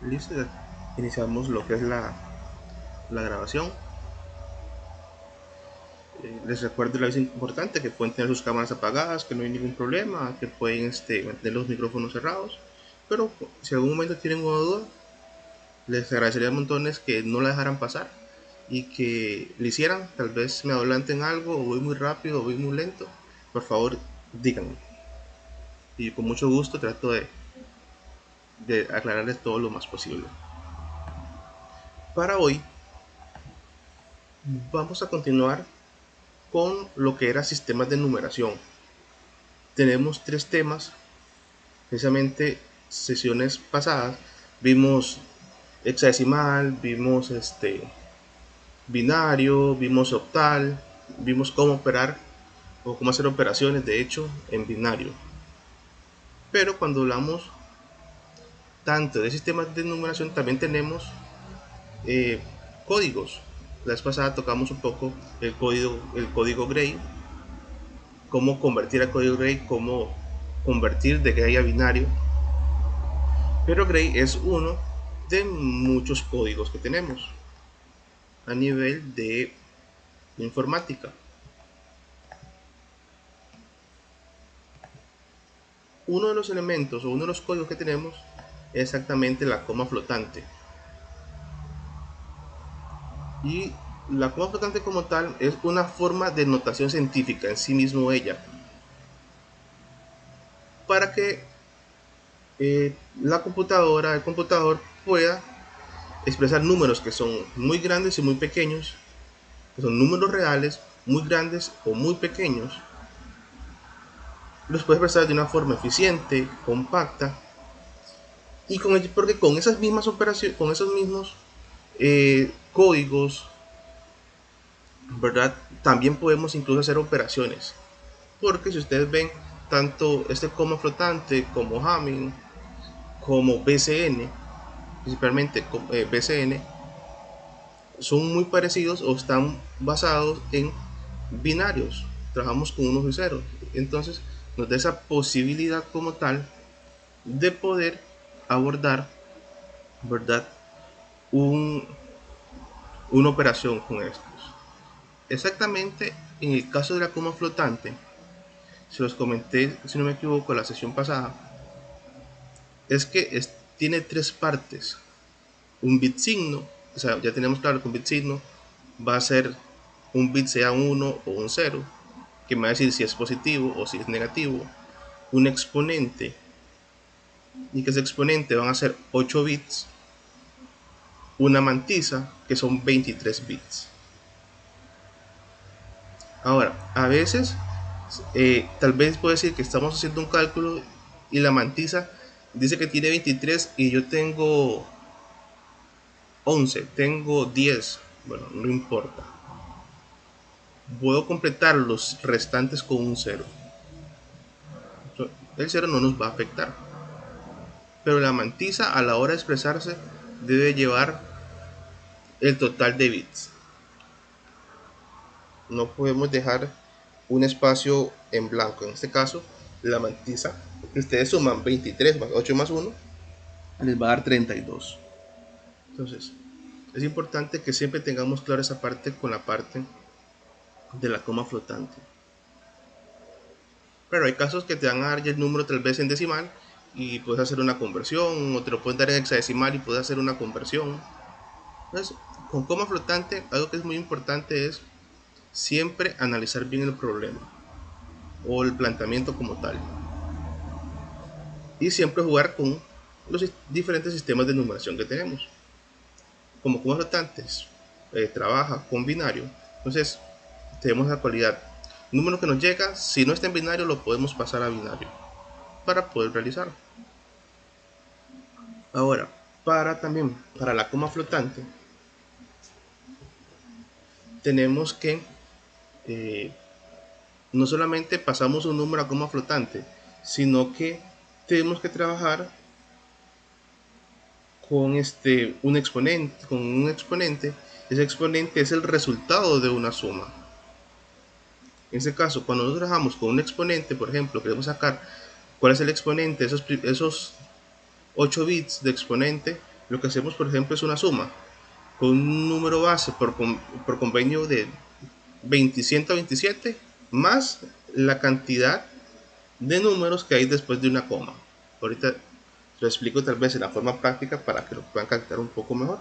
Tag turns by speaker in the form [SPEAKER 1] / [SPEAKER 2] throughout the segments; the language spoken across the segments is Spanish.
[SPEAKER 1] Listo, ya iniciamos lo que es la grabación. Les recuerdo el aviso importante que pueden tener sus cámaras apagadas, que no hay ningún problema, que pueden mantener los micrófonos cerrados. Pero si algún momento tienen una duda, les agradecería montones que no la dejaran pasar y que le hicieran. Tal vez me adelanten algo, o voy muy rápido, o voy muy lento. Por favor, díganme. Y con mucho gusto trato de aclararles todo lo más posible. Para hoy vamos a continuar con lo que era sistemas de numeración. Tenemos tres temas, precisamente sesiones pasadas vimos hexadecimal, vimos binario, vimos octal, vimos cómo operar o cómo hacer operaciones de hecho en binario. Pero cuando hablamos tanto de sistemas de numeración también tenemos eh, códigos. La vez pasada tocamos un poco el código Gray, cómo convertir a código Gray, cómo convertir de Gray a binario. Pero Gray es uno de muchos códigos que tenemos a nivel de informática. Uno de los elementos o uno de los códigos que tenemos es exactamente la coma flotante. Y la coma flotante como tal es una forma de notación científica en sí mismo ella, para que la computadora, el computador pueda expresar números que son muy grandes y muy pequeños, que son números reales, muy grandes o muy pequeños. Los puede expresar de una forma eficiente, compacta, y porque con esas mismas operaciones, con esos mismos códigos, ¿verdad? También podemos incluso hacer operaciones. Porque si ustedes ven, tanto este coma flotante como Hamming, como BCN, principalmente BCN, son muy parecidos o están basados en binarios. Trabajamos con unos y ceros. Entonces nos da esa posibilidad como tal de poder abordar, ¿verdad? Un, una operación con estos. Exactamente en el caso de la coma flotante, se los comenté, si no me equivoco, la sesión pasada, es que tiene tres partes. Un bit signo, o sea, ya tenemos claro que un bit signo va a ser un bit sea un 1 o un 0, que me va a decir si es positivo o si es negativo. Un exponente, y que ese exponente van a ser 8 bits. Una mantisa, que son 23 bits. Ahora, a veces, tal vez puede decir que estamos haciendo un cálculo y la mantisa dice que tiene 23 y yo tengo 11, tengo 10. Bueno, no importa. Puedo completar los restantes con un 0. El 0 no nos va a afectar. Pero la mantisa a la hora de expresarse debe llevar el total de bits. No podemos dejar un espacio en blanco. En este caso, la mantisa, ustedes suman 23 más 8 más 1, les va a dar 32. Entonces, es importante que siempre tengamos claro esa parte con la parte de la coma flotante. Pero hay casos que te van a dar ya el número tal vez en decimal y puedes hacer una conversión, o te lo pueden dar en hexadecimal y puedes hacer una conversión. Entonces, con coma flotante, algo que es muy importante es siempre analizar bien el problema o el planteamiento como tal. Y siempre jugar con los diferentes sistemas de numeración que tenemos. Como coma flotantes trabaja con binario, entonces tenemos la cualidad. Número que nos llega, si no está en binario, lo podemos pasar a binario para poder realizarlo. Ahora, para la coma flotante, tenemos que eh, no solamente pasamos un número a coma flotante, sino que tenemos que trabajar con un exponente. Ese exponente es el resultado de una suma. En ese caso, cuando nosotros trabajamos con un exponente, por ejemplo, queremos sacar cuál es el exponente, esos 8 bits de exponente, lo que hacemos, por ejemplo, es una suma con un número base por convenio de 127 más la cantidad de números que hay después de una coma. Ahorita lo explico tal vez en la forma práctica para que lo puedan captar un poco mejor.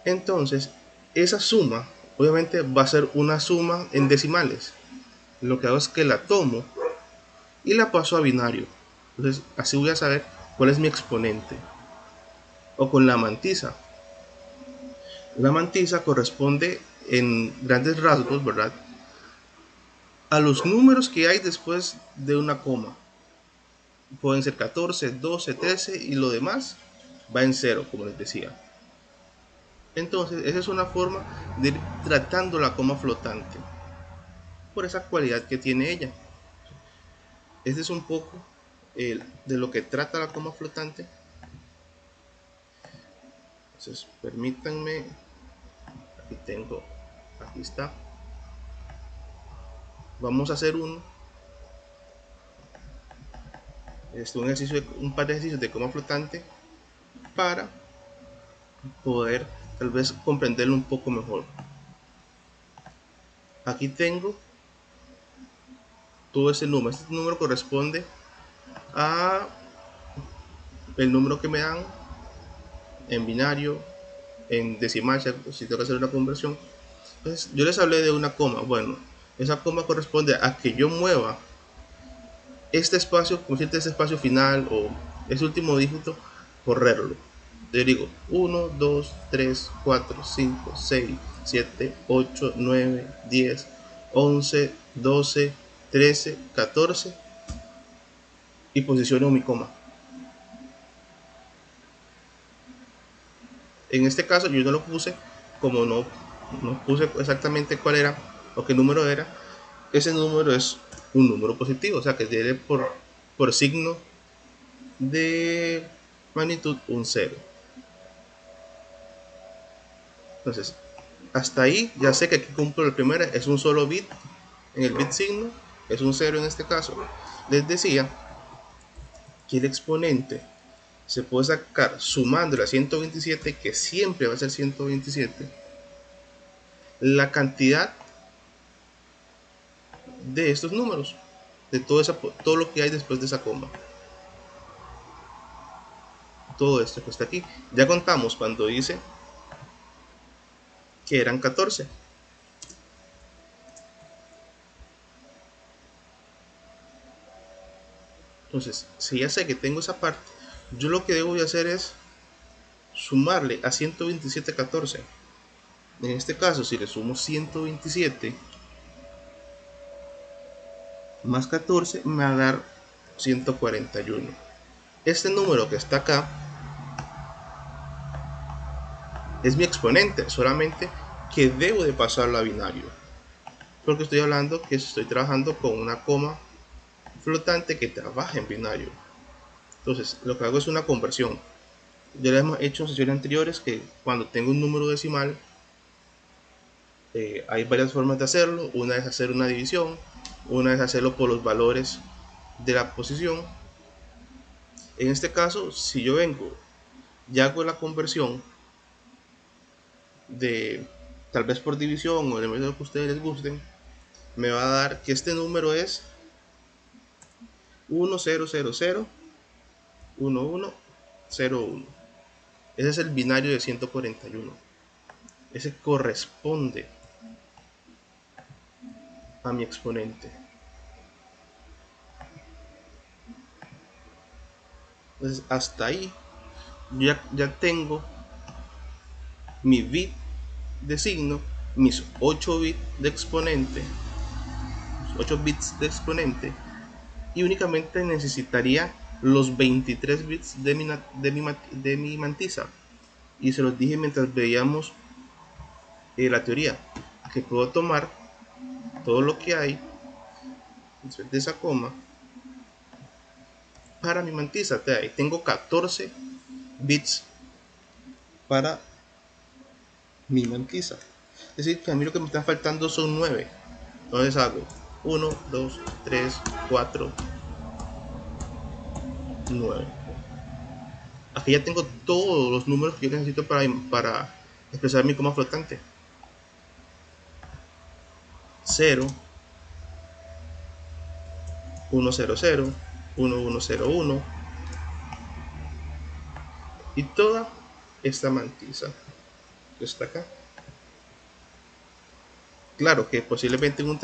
[SPEAKER 1] Entonces, esa suma obviamente va a ser una suma en decimales. Lo que hago es que la tomo y la paso a binario. Entonces, así voy a saber cuál es mi exponente. O con la mantisa. La mantisa corresponde en grandes rasgos, ¿verdad?, a los números que hay después de una coma. Pueden ser 14, 12, 13 y lo demás va en cero, como les decía. Entonces, esa es una forma de ir tratando la coma flotante por esa cualidad que tiene ella. Este es un poco de lo que trata la coma flotante. Entonces, permítanme, aquí está. Vamos a hacer un par de ejercicios de coma flotante para poder tal vez comprenderlo un poco mejor. Aquí tengo todo ese número. Este número corresponde a el número que me dan en binario, en decimal, si tengo que hacer una conversión. Entonces, yo les hablé de una coma. Bueno, esa coma corresponde a que yo mueva este espacio, como si este espacio final o ese último dígito, correrlo. Yo digo 1, 2, 3, 4, 5, 6, 7, 8, 9, 10, 11, 12, 13, 14 y posiciono mi coma. En este caso yo no lo puse, como no puse exactamente cuál era o qué número era. Ese número es un número positivo, o sea que tiene por signo de magnitud un 0. Entonces, hasta ahí ya sé que aquí cumplo la primera, es un solo bit en el bit signo, es un 0 en este caso. Les decía que el exponente se puede sacar sumando a 127, que siempre va a ser 127, la cantidad de estos números, de todo lo que hay después de esa coma. Todo esto que está aquí. Ya contamos cuando dice que eran 14. Entonces, si ya sé que tengo esa parte, yo lo que debo de hacer es sumarle a 127 14. En este caso, si le sumo 127 más 14, me va a dar 141. Este número que está acá es mi exponente, solamente que debo de pasarlo a binario, porque estoy hablando que estoy trabajando con una coma flotante que trabaja en binario. Entonces, lo que hago es una conversión. Ya lo hemos hecho en sesiones anteriores, que cuando tengo un número decimal, hay varias formas de hacerlo. Una es hacer una división, una es hacerlo por los valores de la posición. En este caso, si yo vengo y hago la conversión de tal vez por división o el método que ustedes les gusten, me va a dar que este número es 10001101. Ese es el binario de 141. Ese corresponde a mi exponente. Entonces, hasta ahí ya tengo mi bit de signo, mis 8 bits de exponente, 8 bits de exponente, y únicamente necesitaría los 23 bits de mi mantisa. Y se los dije mientras veíamos la teoría, que puedo tomar todo lo que hay después de esa coma para mi mantisa. Ahí tengo 14 bits para mi mantisa. Es decir, que a mí lo que me están faltando son 9. Entonces hago 1, 2, 3, 4, 9. Aquí ya tengo todos los números que yo necesito para expresar mi coma flotante. 0, 1, 0, 0, 1, 1, 0, 1 y toda esta mantisa que está acá. Claro que posiblemente en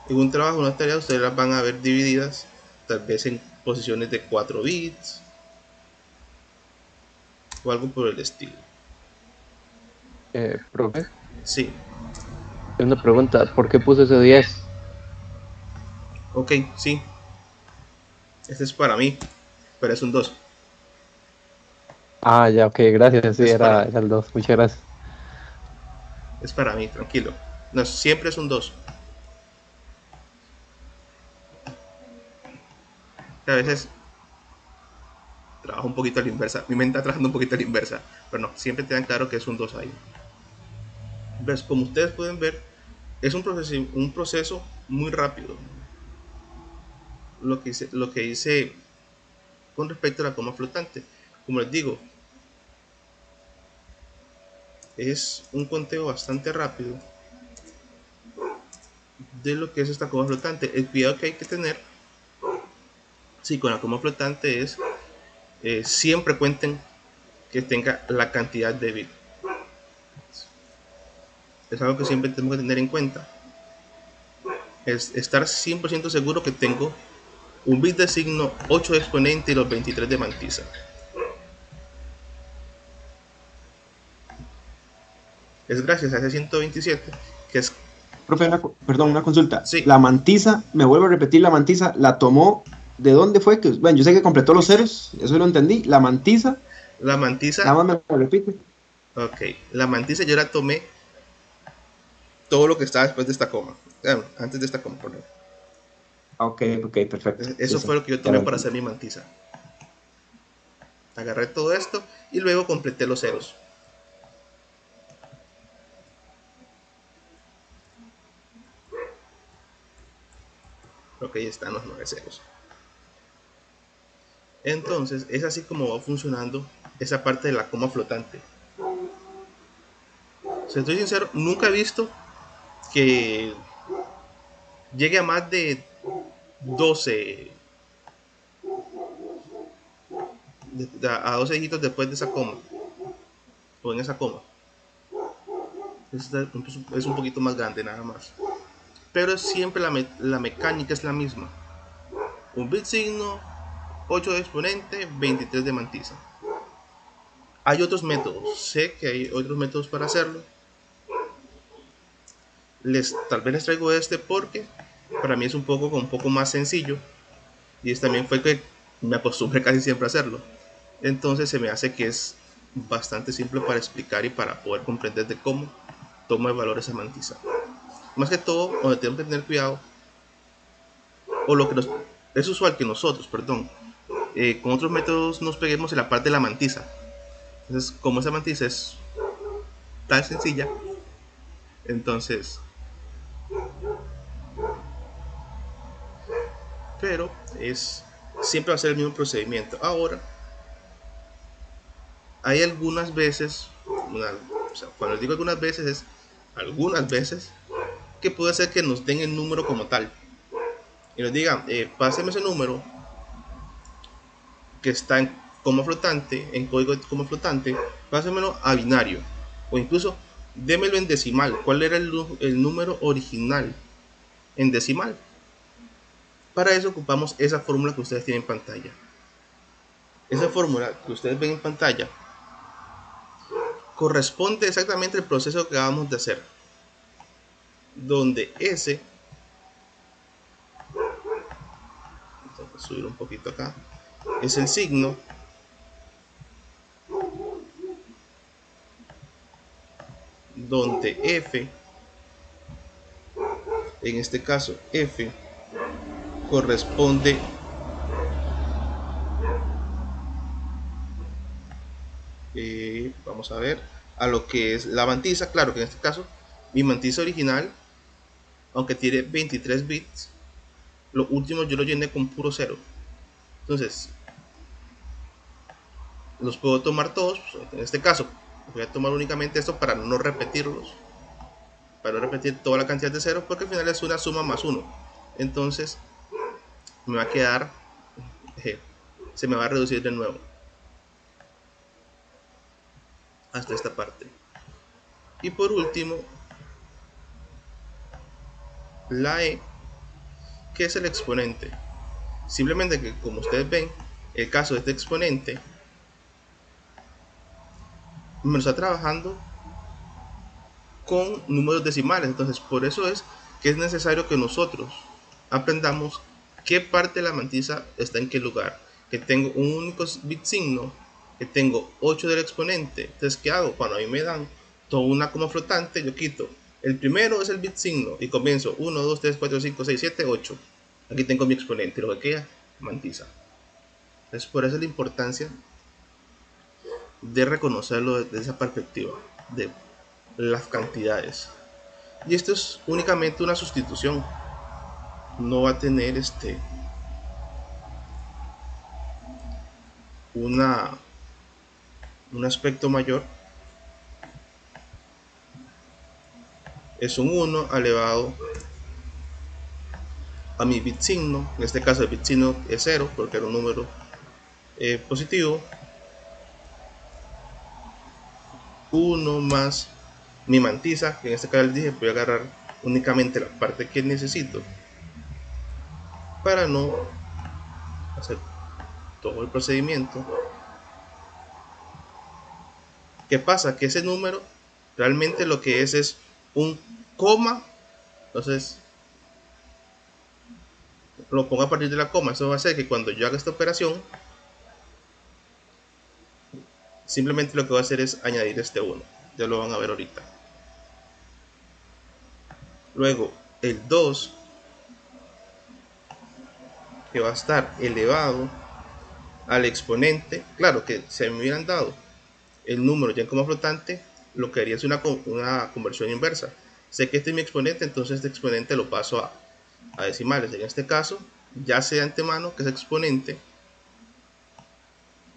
[SPEAKER 1] un trabajo, una tarea, ustedes las van a ver divididas, tal vez en posiciones de 4 bits o algo por el estilo.
[SPEAKER 2] Profe,
[SPEAKER 1] Sí,
[SPEAKER 2] una pregunta, ¿por qué puso ese 10?
[SPEAKER 1] ok, sí, este es para mí, pero es un 2.
[SPEAKER 2] Ah, ya, ok, gracias, sí,
[SPEAKER 1] Es para,
[SPEAKER 2] era el 2, muchas gracias.
[SPEAKER 1] es para mí, tranquilo. No, siempre es un 2. A veces trabajo un poquito a la inversa, mi mente está trabajando un poquito a la inversa, pero no, siempre te dan claro que es un 2 ahí. ¿Ves? Como ustedes pueden ver, es un proceso muy rápido. Lo que hice con respecto a la coma flotante. Como les digo, es un conteo bastante rápido de lo que es esta coma flotante. El cuidado que hay que tener, sí, con la coma flotante es siempre cuenten que tenga la cantidad de bits. Es algo que siempre tenemos que tener en cuenta. Es estar 100% seguro que tengo un bit de signo, 8 de exponente y los 23 de mantisa. Es gracias a ese 127 que es...
[SPEAKER 3] Profe, perdón, una consulta.
[SPEAKER 1] Sí,
[SPEAKER 3] La mantisa, me vuelvo a repetir, la mantisa, ¿la tomó de dónde fue? Que, bueno, yo sé que completó los ceros, eso lo entendí. La mantisa,
[SPEAKER 1] la mantisa,
[SPEAKER 3] nada más me lo repite.
[SPEAKER 1] ok, la mantisa yo la tomé todo lo que estaba después de esta coma, antes de esta coma, perdón.
[SPEAKER 3] Ah, ok, ok, perfecto. Sí,
[SPEAKER 1] Eso fue
[SPEAKER 3] sí,
[SPEAKER 1] lo que yo
[SPEAKER 3] ya lo
[SPEAKER 1] tomé para hacer
[SPEAKER 3] entendí.
[SPEAKER 1] mi mantisa. Agarré todo esto y luego completé los ceros. Ok, ahí están los 9 ceros. Entonces, es así como va funcionando esa parte de la coma flotante. Si estoy sincero, nunca he visto que llegue a más de 12, a 12 dígitos después de esa coma, o en esa coma. Es un poquito más grande nada más. Pero siempre la mecánica es la misma. Un bit signo, 8 de exponente, 23 de mantisa. Hay otros métodos, sé que hay otros métodos para hacerlo. Tal vez les traigo este porque para mí es un poco más sencillo y también fue que me acostumbré casi siempre a hacerlo. Entonces se me hace que es bastante simple para explicar y para poder comprender de cómo toma el valor esa mantisa. Más que todo, donde tenemos que tener cuidado, o lo que es usual que nosotros, perdón, con otros métodos nos peguemos en la parte de la mantisa. Entonces, como esa mantisa es tan sencilla, entonces, pero es siempre va a ser el mismo procedimiento. Ahora, hay algunas veces, o sea, cuando digo algunas veces es algunas veces que puede ser que nos den el número como tal y nos digan, páseme ese número que está en como flotante, en código como flotante, pásemelo a binario o incluso démelo en decimal. ¿Cuál era el número original en decimal? Para eso ocupamos esa fórmula que ustedes tienen en pantalla. Esa fórmula que ustedes ven en pantalla corresponde exactamente al proceso que acabamos de hacer, donde S, vamos a subir un poquito acá, es el signo, donde F, en este caso F, corresponde, vamos a ver, a lo que es la mantisa. Claro que en este caso, mi mantisa original, aunque tiene 23 bits, lo último yo lo llené con puro cero. Entonces, los puedo tomar todos. Pues, en este caso voy a tomar únicamente esto para no repetirlos, para no repetir toda la cantidad de ceros, porque al final es una suma más 1. Entonces me va a quedar, se me va a reducir de nuevo hasta esta parte. Y por último, la e, que es el exponente. Simplemente que, como ustedes ven, el caso de este exponente me lo está trabajando con números decimales. Entonces por eso es que es necesario que nosotros aprendamos qué parte de la matriz está en qué lugar, que tengo un único bit signo, que tengo 8 del exponente. Entonces, ¿qué hago? Cuando a mí me dan toda una coma flotante, yo quito el primero, es el bit signo, y comienzo 1, 2, 3, 4, 5, 6, 7, 8. Aquí tengo mi exponente, lo que queda, mantiza. Entonces por eso es la importancia de reconocerlo desde esa perspectiva de las cantidades. Y esto es únicamente una sustitución, no va a tener una, un aspecto mayor. Es un 1 elevado a mi bit signo. En este caso el bit signo es 0 porque era un número positivo. 1 más mi mantiza, que en este caso les dije voy a agarrar únicamente la parte que necesito para no hacer todo el procedimiento. ¿Qué pasa? Que ese número realmente lo que es un coma. Entonces lo pongo a partir de la coma. Eso va a hacer que cuando yo haga esta operación, simplemente lo que voy a hacer es añadir este 1. Ya lo van a ver ahorita. Luego el 2, que va a estar elevado al exponente. Claro que si me hubieran dado el número ya en coma flotante, lo que haría es una conversión inversa. Sé que este es mi exponente, entonces este exponente lo paso a decimales. En este caso, ya sé de antemano que ese exponente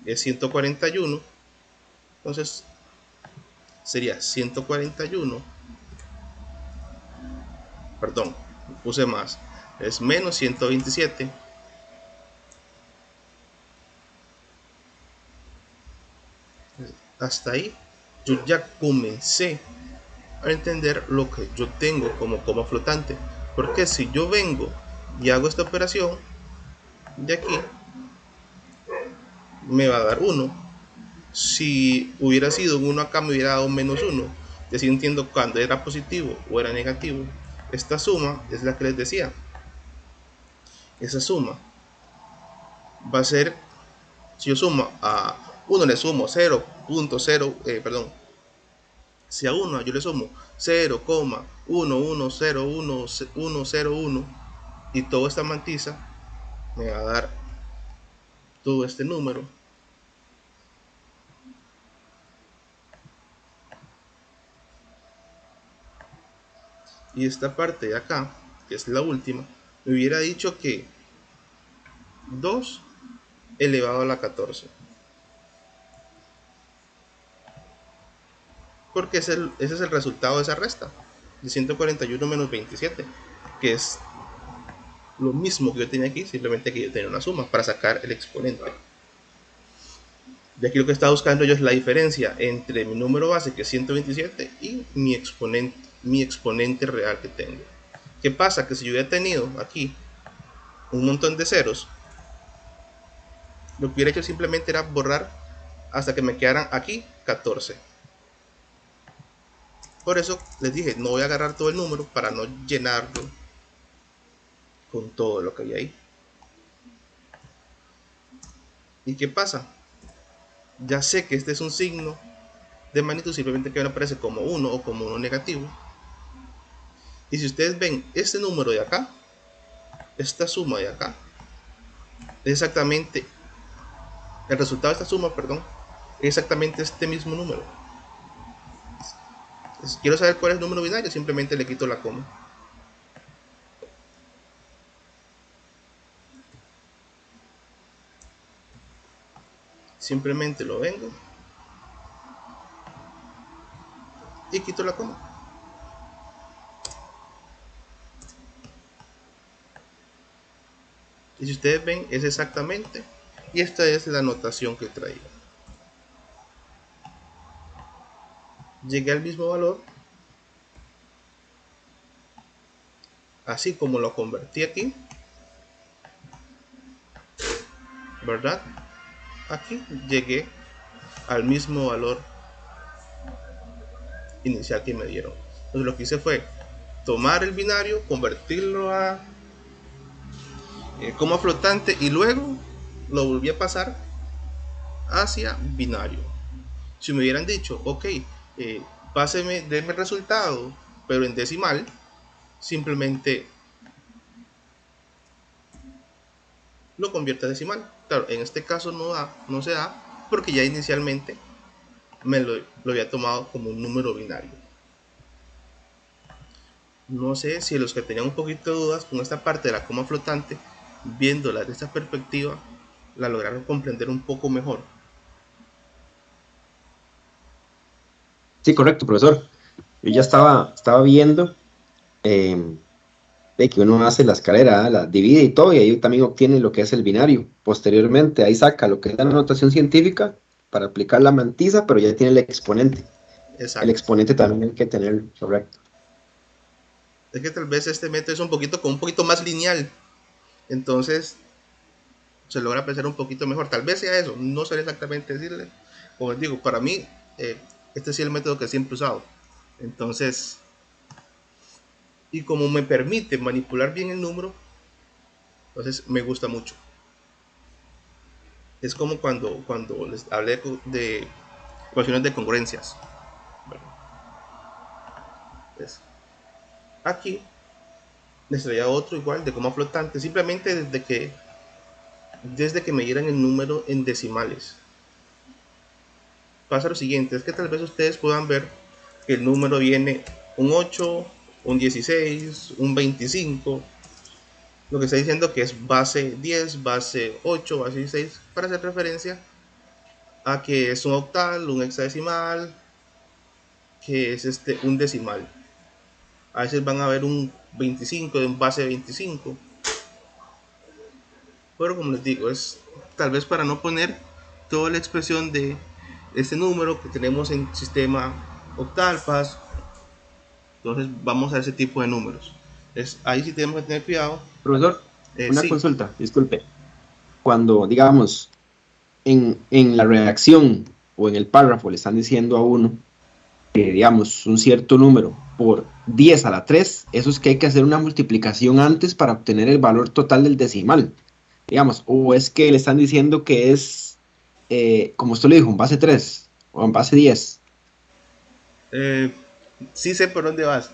[SPEAKER 1] es 141. Entonces sería 141. Perdón, puse más. Es menos 127. Hasta ahí yo ya comencé a entender lo que yo tengo como coma flotante. Porque si yo vengo y hago esta operación de aquí, me va a dar 1. Si hubiera sido un 1 acá, me hubiera dado menos 1. Así entiendo cuando era positivo o era negativo. Esta suma es la que les decía. Esa suma va a ser, si yo sumo a 1 le sumo 0.0, perdón, si a 1 yo le sumo 0,11011101 y toda esta mantiza, me va a dar todo este número. Y esta parte de acá, que es la última, me hubiera dicho que 2 elevado a la 14. Porque ese es el resultado de esa resta, de 141 menos 27, que es lo mismo que yo tenía aquí, simplemente que yo tenía una suma para sacar el exponente. De aquí lo que estaba buscando yo es la diferencia entre mi número base, que es 127, y mi exponente real que tengo. ¿Qué pasa? Que si yo hubiera tenido aquí un montón de ceros, lo que hubiera hecho simplemente era borrar hasta que me quedaran aquí 14. Por eso les dije, no voy a agarrar todo el número para no llenarlo con todo lo que hay ahí. ¿Y qué pasa? Ya sé que este es un signo de magnitud, simplemente que me aparece como 1 o como 1 negativo. Y si ustedes ven este número de acá, esta suma de acá, es exactamente el resultado de esta suma, perdón, es exactamente este mismo número. Si quiero saber cuál es el número binario, simplemente le quito la coma. simplemente lo vengo y quito la coma. Y si ustedes ven, es exactamente, y esta es la anotación que traía. Llegué al mismo valor, así como lo convertí aquí, ¿verdad? Aquí llegué al mismo valor inicial que me dieron. Entonces lo que hice fue tomar el binario, convertirlo a coma flotante y luego lo volví a pasar hacia binario. Si me hubieran dicho, ok, páseme, denme el resultado, pero en decimal, simplemente lo convierte a decimal. Claro, en este caso no se da, porque ya inicialmente lo había tomado como un número binario. No sé si los que tenían un poquito de dudas con esta parte de la coma flotante, viéndola desde esta perspectiva, la lograron comprender un poco mejor.
[SPEAKER 3] Sí, correcto, profesor. Yo ya estaba viendo de que uno hace la escalera, la divide y todo, y ahí también obtiene lo que es el binario. Posteriormente, ahí saca lo que es la notación científica para aplicar la mantisa, pero ya tiene el exponente. El
[SPEAKER 1] Exacto.
[SPEAKER 3] exponente también hay que tener, correcto.
[SPEAKER 1] Es que tal vez este método es un poquito más lineal. Entonces se logra apreciar un poquito mejor. Tal vez sea eso, no sé exactamente decirle. Como les digo, para mí, este sí es el método que siempre he usado. Entonces, y como me permite manipular bien el número, entonces me gusta mucho. Es como cuando les hablé de ecuaciones de congruencias. Entonces, aquí les traía otro igual de coma flotante, simplemente desde que me dieran el número en decimales. Pasa lo siguiente, es que tal vez ustedes puedan ver que el número viene un 8, un 16, un 25, lo que está diciendo que es base 10, base 8, base 16, para hacer referencia a que es un octal, un hexadecimal, que es un decimal. A veces van a ver un 25 de un base 25, pero como les digo, es tal vez para no poner toda la expresión de este número que tenemos en sistema octalpas. Entonces vamos a ese tipo de números. Ahí sí tenemos que tener cuidado.
[SPEAKER 3] Profesor, una
[SPEAKER 1] Sí,
[SPEAKER 3] consulta, disculpe. Cuando, digamos, en la redacción o en el párrafo le están diciendo a uno que, digamos, un cierto número por 10 a la 3, eso es que hay que hacer una multiplicación antes para obtener el valor total del decimal, digamos, o es que le están diciendo que es, como usted le dijo, en base 3 o en base 10.
[SPEAKER 1] sí sé por dónde vas.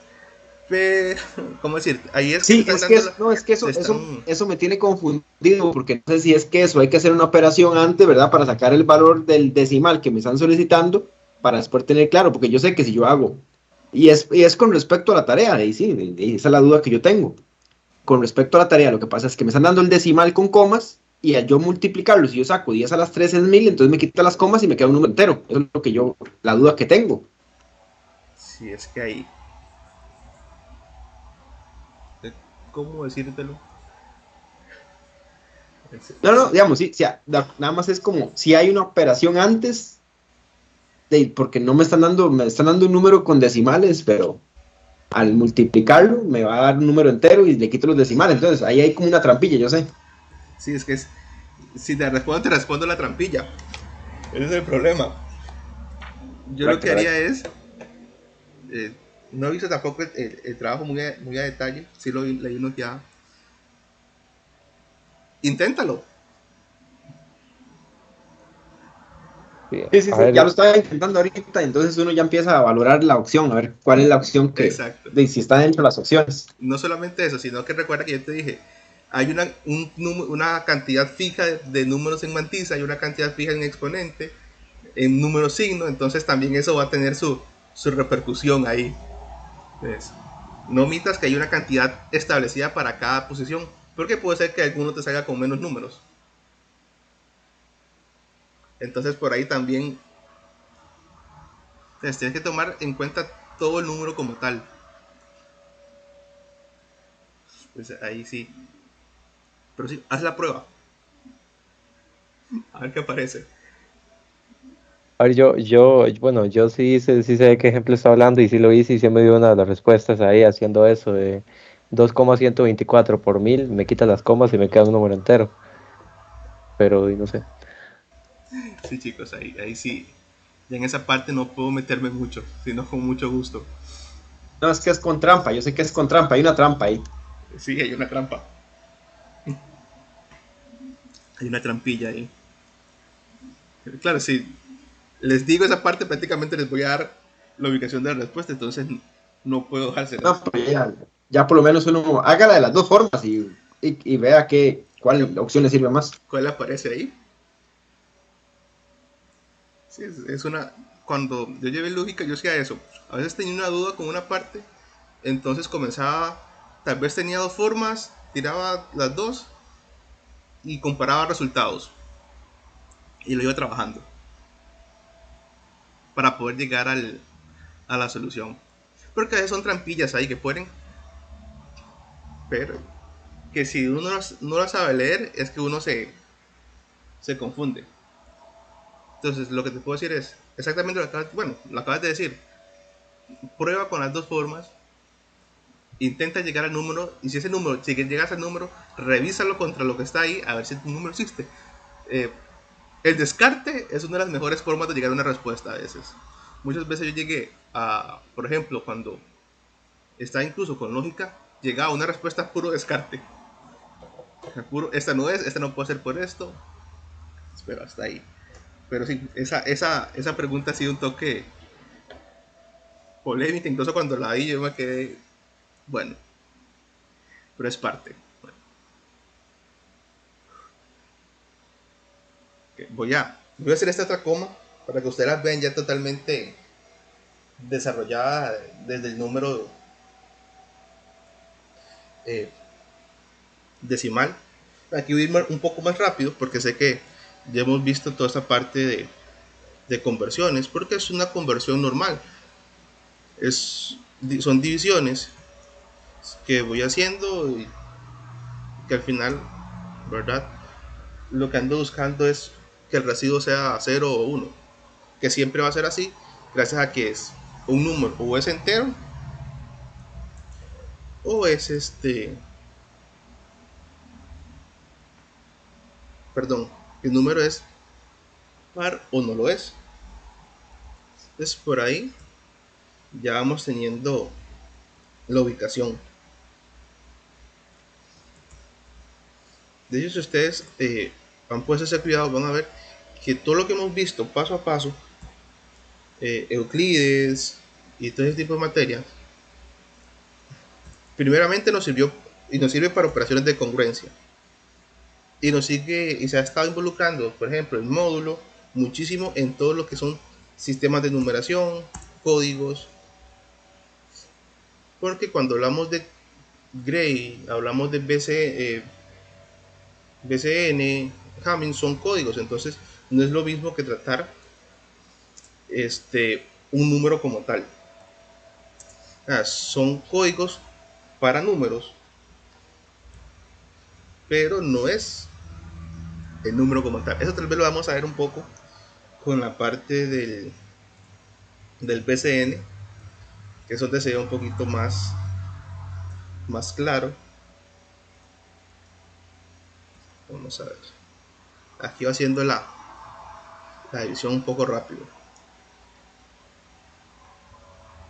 [SPEAKER 1] Pero, ¿cómo decir? Ahí es que le
[SPEAKER 3] Sí,
[SPEAKER 1] están dando la...
[SPEAKER 3] no, es que
[SPEAKER 1] Le están...
[SPEAKER 3] eso me tiene confundido, porque no sé si es que eso hay que hacer una operación antes, ¿verdad? Para sacar el valor del decimal que me están solicitando, para después tener claro, porque yo sé que si yo hago, y es con respecto a la tarea, y sí, y esa es la duda que yo tengo. Con respecto a la tarea, lo que pasa es que me están dando el decimal con comas, y al yo multiplicarlo, si yo saco 10 a las 3 es 1000, entonces me quita las comas y me queda un número entero. Eso es lo que la duda que tengo.
[SPEAKER 1] Sí, es que ahí... ¿Cómo decírtelo?
[SPEAKER 3] No, no, digamos, sí, sí, nada más es como si hay una operación antes, porque no me están dando un número con decimales, pero al multiplicarlo me va a dar un número entero y le quito los decimales. Entonces ahí hay como una trampilla, yo sé.
[SPEAKER 1] Sí, es que es... Si te respondo la trampilla. Ese es el problema. Yo lo
[SPEAKER 3] Correcto,
[SPEAKER 1] que haría
[SPEAKER 3] correcto.
[SPEAKER 1] es... eh, no he visto tampoco el trabajo muy a detalle. Sí lo leí uno ya. Inténtalo.
[SPEAKER 2] Sí,
[SPEAKER 3] Sí, sí,
[SPEAKER 2] a
[SPEAKER 3] sí, ya lo
[SPEAKER 2] ver,
[SPEAKER 3] estaba intentando ahorita, entonces uno ya empieza a valorar la opción, a ver cuál es la opción
[SPEAKER 1] Exacto.
[SPEAKER 3] si está dentro de las opciones.
[SPEAKER 1] No solamente eso, sino que recuerda que yo te dije, hay una cantidad fija de números en mantisa, hay una cantidad fija en exponente, en número signo, entonces también eso va a tener su repercusión ahí. Entonces, no omitas que hay una cantidad establecida para cada posición, porque puede ser que alguno te salga con menos números. Entonces por ahí también pues, tienes que tomar en cuenta todo el número como tal. Pues ahí sí. Pero sí, haz la prueba. A ver qué aparece.
[SPEAKER 2] A ver, bueno, yo sí sé de qué ejemplo está hablando y sí lo hice y sí me dio una de las respuestas ahí haciendo eso de 2,124 por 1000, me quita las comas y me queda un número entero, pero y no sé.
[SPEAKER 1] Sí, chicos, ahí sí. Ya en esa parte no puedo meterme mucho, sino con mucho gusto.
[SPEAKER 3] No, es que es con trampa, yo sé que es con trampa, hay una trampa ahí.
[SPEAKER 1] Sí, hay una trampa. Hay una trampilla ahí. Claro, si les digo esa parte, prácticamente les voy a dar la ubicación de la respuesta, entonces no puedo
[SPEAKER 3] No,
[SPEAKER 1] dejárselas.
[SPEAKER 3] pero ya por lo menos uno hágala de las dos formas y vea cuál opción le sirve más.
[SPEAKER 1] ¿Cuál aparece ahí? Sí, es una. Cuando yo llevé lógica, yo hacía eso. A veces tenía una duda con una parte, entonces comenzaba. Tal vez tenía dos formas, tiraba las dos y comparaba resultados. Y lo iba trabajando para poder llegar a la solución. Porque a veces son trampillas ahí que pueden, pero que si uno no las sabe leer, es que uno se confunde. Entonces, lo que te puedo decir es exactamente lo acabas de decir. Prueba con las dos formas, intenta llegar al número y si llegas al número, revísalo contra lo que está ahí a ver si tu número existe. Eh, el descarte es una de las mejores formas de llegar a una respuesta a veces. Muchas veces yo llegué a, por ejemplo, cuando está incluso con lógica, llegaba a una respuesta puro descarte. Puro, esta no es, esta no puede ser por esto, pero hasta ahí. Pero sí, esa pregunta ha sido un toque polémica, incluso cuando la vi yo me quedé, bueno, pero es parte. Bueno, okay, voy a hacer esta otra coma para que ustedes las vean ya totalmente desarrollada desde el número eh, decimal. Aquí voy a ir un poco más rápido porque sé que ya hemos visto toda esta parte de conversiones, porque es una conversión normal. Son divisiones que voy haciendo y que al final, ¿verdad? Lo que ando buscando es que el residuo sea 0 o 1, que siempre va a ser así, gracias a que es un número o es entero o es perdón, el número es par o no lo es. Entonces por ahí ya vamos teniendo la ubicación. De hecho, si ustedes han puesto ese cuidado, van a ver que todo lo que hemos visto paso a paso, Euclides y todo ese tipo de materias, primeramente nos sirvió y nos sirve para operaciones de congruencia. Y nos sigue y se ha estado involucrando, por ejemplo, el módulo, muchísimo en todo lo que son sistemas de numeración, códigos, porque cuando hablamos de Gray, hablamos de BCN, Hamming, son códigos, entonces no es lo mismo que tratar un número como tal. Son códigos para números, pero no es el número como tal. Eso tal vez lo vamos a ver un poco con la parte del BCN, que eso te sería un poquito más claro. Vamos a ver. Aquí va haciendo la división un poco rápido.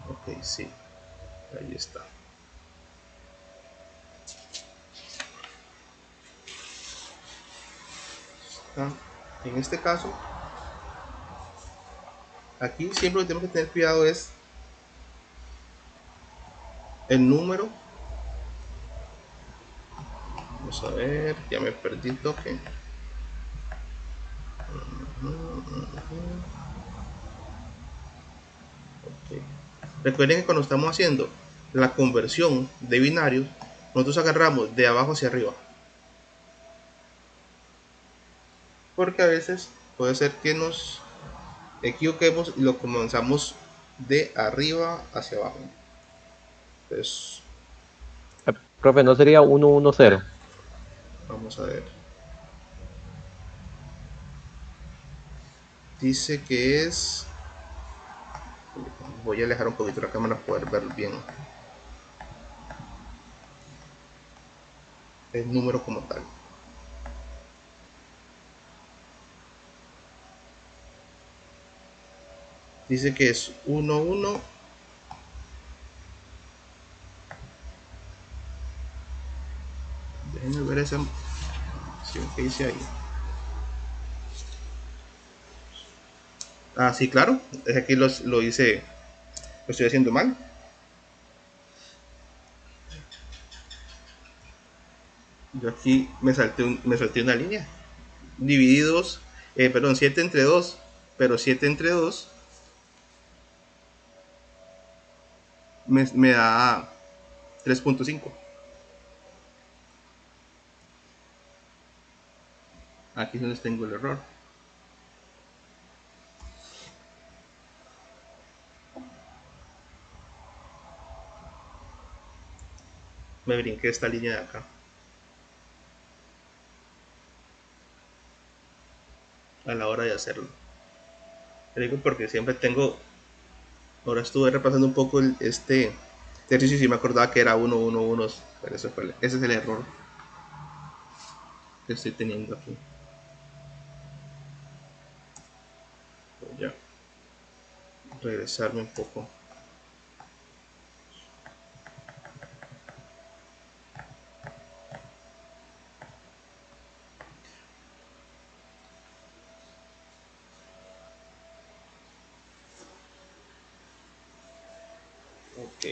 [SPEAKER 1] Ok, sí. Ahí está. En este caso, aquí siempre lo que tenemos que tener cuidado es el número. Vamos a ver, ya me perdí el toque. Okay. Recuerden que cuando estamos haciendo la conversión de binarios, nosotros agarramos de abajo hacia arriba. Porque a veces puede ser que nos equivoquemos y lo comenzamos de arriba hacia abajo. Entonces,
[SPEAKER 2] Profe, ¿no sería 110?
[SPEAKER 1] vamos a ver. Dice que es... Voy a alejar un poquito la cámara para poder ver bien el número como tal. Dice que es 11. Déjenme ver esa opción que dice ahí. Ah, sí, claro. Es aquí lo hice. Lo estoy haciendo mal. Yo aquí me salté una línea. Divididos, perdón, 7 entre 2. Pero 7 entre 2 me da 3.5. Aquí es donde tengo el error. Me brinqué esta línea de acá. A la hora de hacerlo. Te digo porque siempre tengo... Ahora estuve repasando un poco este ejercicio y sí me acordaba que era 1, 1, 1. Pero ese es el error que estoy teniendo aquí. Voy a regresarme un poco. Ok.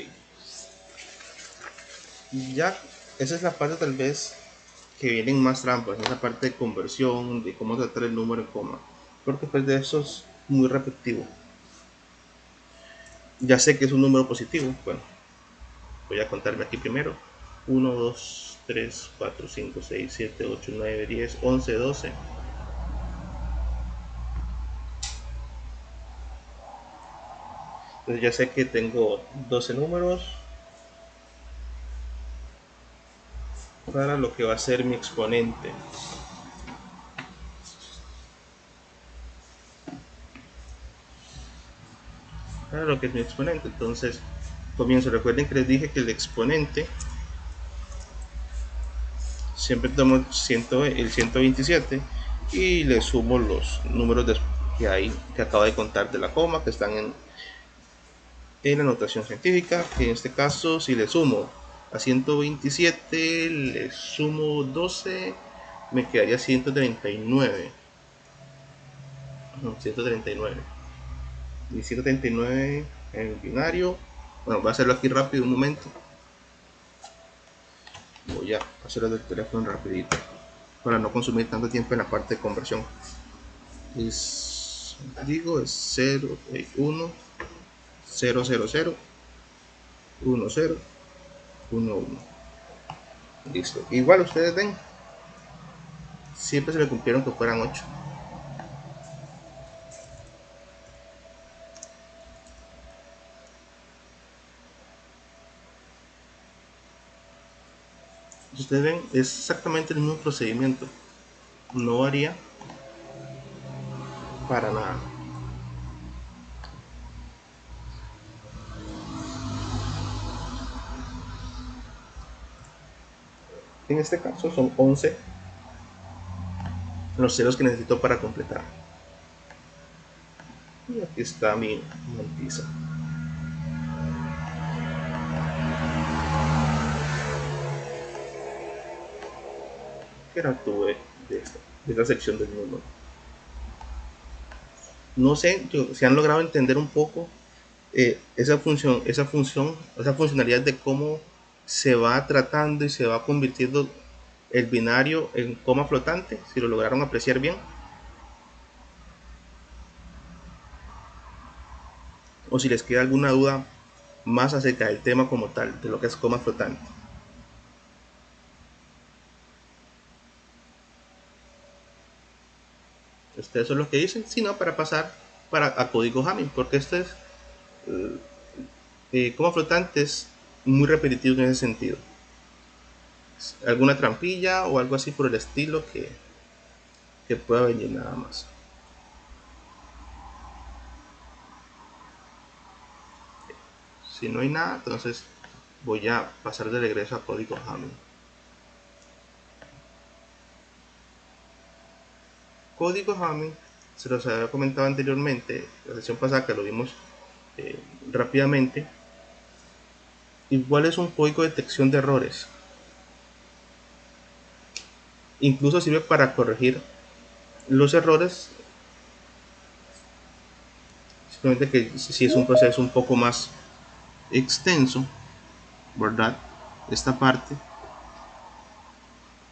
[SPEAKER 1] Y ya, esa es la parte tal vez que vienen más trampas, esa parte de conversión, de cómo tratar el número en coma. Porque después de eso es muy repetitivo. Ya sé que es un número positivo. Bueno, voy a contarme aquí primero. 1, 2, 3, 4, 5, 6, 7, 8, 9, 10, 11, 12. Entonces ya sé que tengo 12 números para lo que va a ser mi exponente. Para lo que es mi exponente. Entonces comienzo. Recuerden que les dije que el exponente siempre tomo el 127 y le sumo los números que acabo de contar de la coma, que están en la notación científica, que en este caso si le sumo a 127, le sumo 12, me quedaría 139. No, 139. Y 139 en el binario. Bueno, voy a hacerlo aquí rápido un momento. Voy a hacerlo del teléfono rapidito para no consumir tanto tiempo en la parte de conversión. Es 0, 1, 0, 0, 0, 1, 0, 1, 1. Listo. Igual ustedes ven, siempre se le cumplieron que fueran 8. Ustedes ven, es exactamente el mismo procedimiento. No varía para nada. En este caso son 11 los ceros que necesito para completar. Y aquí está mi montiza. Que la tuve de esta sección del número. No sé si han logrado entender un poco esa funcionalidad de cómo se va tratando y se va convirtiendo el binario en coma flotante, si lo lograron apreciar bien, o si les queda alguna duda más acerca del tema como tal, de lo que es coma flotante. ustedes son los que dicen, sino para pasar a código Hamming, porque este es como flotante es muy repetitivo en ese sentido. Alguna trampilla o algo así por el estilo que pueda venir nada más. Si no hay nada, entonces voy a pasar de regreso a código Hamming. Código Hamming, se los había comentado anteriormente, la sesión pasada que lo vimos rápidamente. Igual es un código de detección de errores. Incluso sirve para corregir los errores. Simplemente que si es un proceso un poco más extenso, ¿verdad? Esta parte.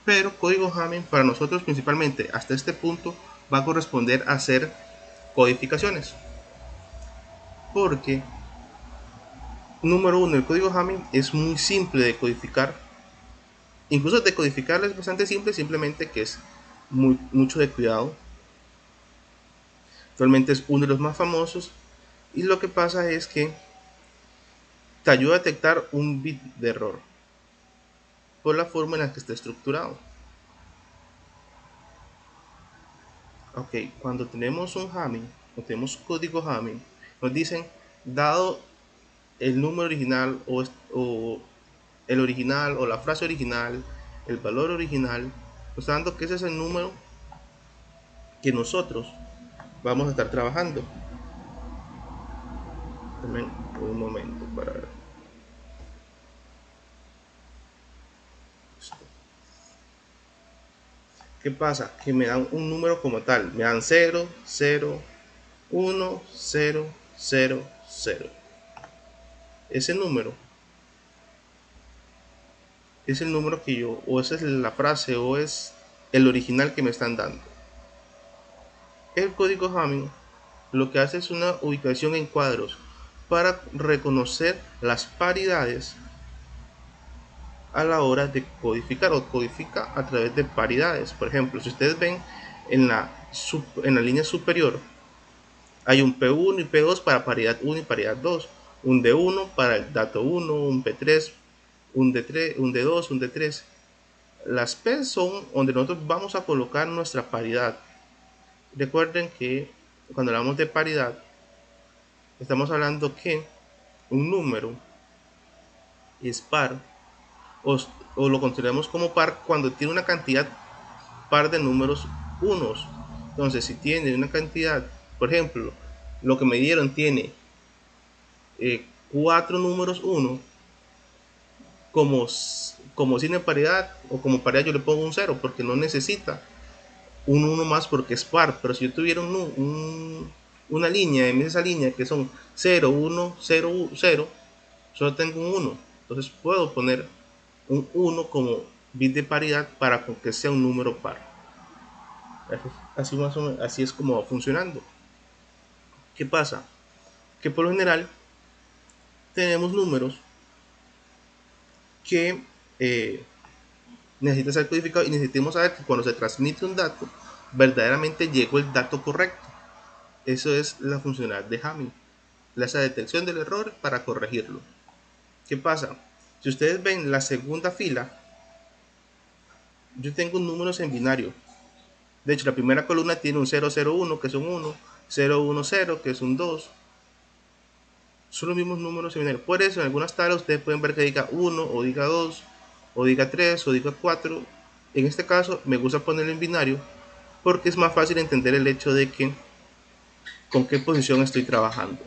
[SPEAKER 1] Pero código Hamming para nosotros principalmente hasta este punto va a corresponder a hacer codificaciones. Porque, número uno, el código Hamming es muy simple de codificar. Incluso decodificarlo es bastante simple, simplemente que es mucho de cuidado. Actualmente es uno de los más famosos. Y lo que pasa es que te ayuda a detectar un bit de error por la forma en la que está estructurado. Ok, cuando tenemos un Hamming o tenemos código Hamming, nos dicen, dado el número original o el original o la frase original, el valor original, nos está dando que ese es el número que nosotros vamos a estar trabajando. Dame un momento para ver. ¿Qué pasa? Que me dan un número como tal, me dan 0, 0, 1, 0, 0, 0. Ese número es el número que yo, o esa es la frase, o es el original que me están dando. El código Hamming lo que hace es una ubicación en cuadros para reconocer las paridades a la hora de codificar, o codifica a través de paridades. Por ejemplo, si ustedes ven en la línea superior, hay un P1 y P2 para paridad 1 y paridad 2, un D1 para el dato 1, un P3, un D3, un D2, un D3. Las P son donde nosotros vamos a colocar nuestra paridad. Recuerden que cuando hablamos de paridad, estamos hablando que un número es par o lo consideramos como par cuando tiene una cantidad par de números unos. Entonces, si tiene una cantidad, por ejemplo, lo que me dieron tiene 4 números 1, como sin paridad o como paridad yo le pongo un 0 porque no necesita un 1 más porque es par. Pero si yo tuviera una línea, en esa línea que son 0, 1, 0, 0, solo tengo un 1. Entonces puedo poner un 1 como bit de paridad para que sea un número par. Así, más o menos, así es como va funcionando. ¿Qué pasa? Que por lo general tenemos números que necesitan ser codificados y necesitamos saber que cuando se transmite un dato, verdaderamente llegó el dato correcto. Eso es la funcionalidad de Hamming, la detección del error para corregirlo. ¿Qué pasa? Si ustedes ven la segunda fila, yo tengo números en binario. De hecho, la primera columna tiene un 001 que es un 1, 010 que es un 2. Son los mismos números en binario. Por eso en algunas tablas ustedes pueden ver que diga 1 o diga 2 o diga 3 o diga 4. En este caso me gusta ponerlo en binario porque es más fácil entender el hecho de que con qué posición estoy trabajando.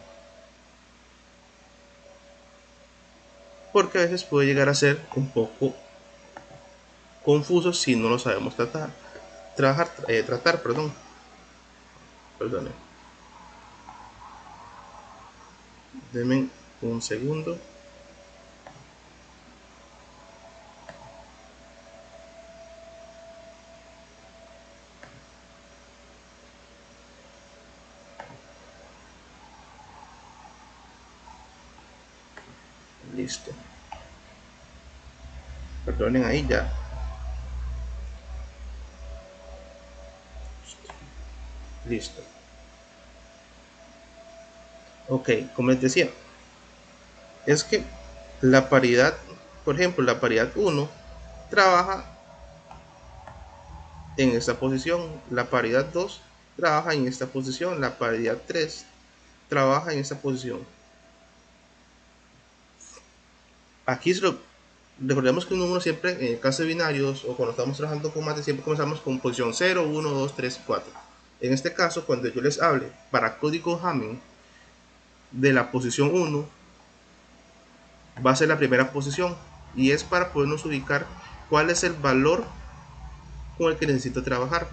[SPEAKER 1] Porque a veces puede llegar a ser un poco confuso si no lo sabemos tratar. Perdón. Denme un segundo. Listo. Perdonen ahí ya. Listo. Ok, como les decía, es que la paridad, por ejemplo, la paridad 1 trabaja en esta posición, la paridad 2 trabaja en esta posición, la paridad 3 trabaja en esta posición. Aquí recordemos que un número siempre, en el caso de binarios o cuando estamos trabajando con mate, siempre comenzamos con posición 0, 1, 2, 3, 4. En este caso, cuando yo les hable para código Hamming de la posición 1, va a ser la primera posición y es para podernos ubicar cuál es el valor con el que necesito trabajar.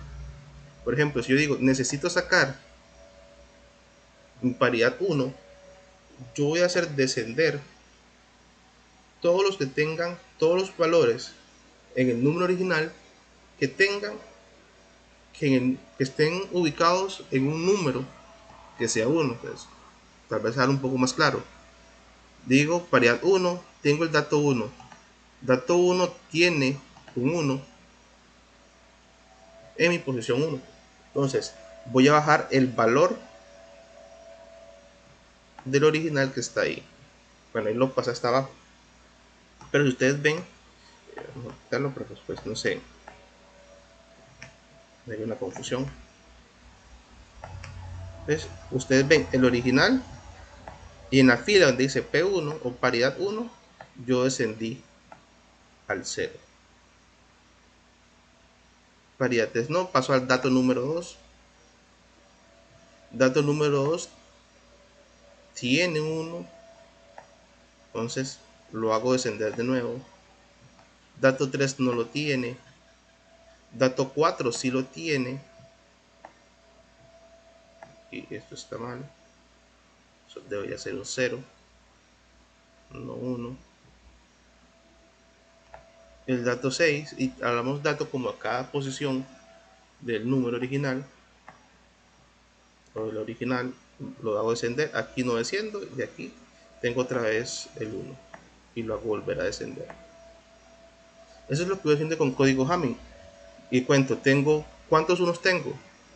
[SPEAKER 1] Por ejemplo, si yo digo necesito sacar paridad 1, yo voy a hacer descender todos los que tengan todos los valores en el número original que tengan que estén ubicados en un número que sea 1. Pues, tal vez sea un poco más claro. Digo paridad 1, tengo el dato 1. Dato 1 tiene un 1 en mi posición 1. Entonces voy a bajar el valor del original que está ahí. Bueno, ahí lo pasa hasta abajo. Pero si ustedes ven, vamos a quitarlo, pero después no sé, hay una confusión. ¿Ves? Ustedes ven el original y en la fila donde dice P1 o paridad 1, yo descendí al 0. Paridad 3 no, paso al dato número 2. Dato número 2 tiene 1, entonces lo hago descender de nuevo. Dato 3 no lo tiene. Dato 4 sí lo tiene. Y esto está mal. Eso debería ser un 0, no 1. El dato 6, y hablamos dato como a cada posición del número original, o del original, lo hago descender. Aquí no desciendo, y aquí tengo otra vez el 1, y lo hago volver a descender. Eso es lo que voy haciendo con código Hamming. Y cuento, tengo, ¿cuántos unos tengo?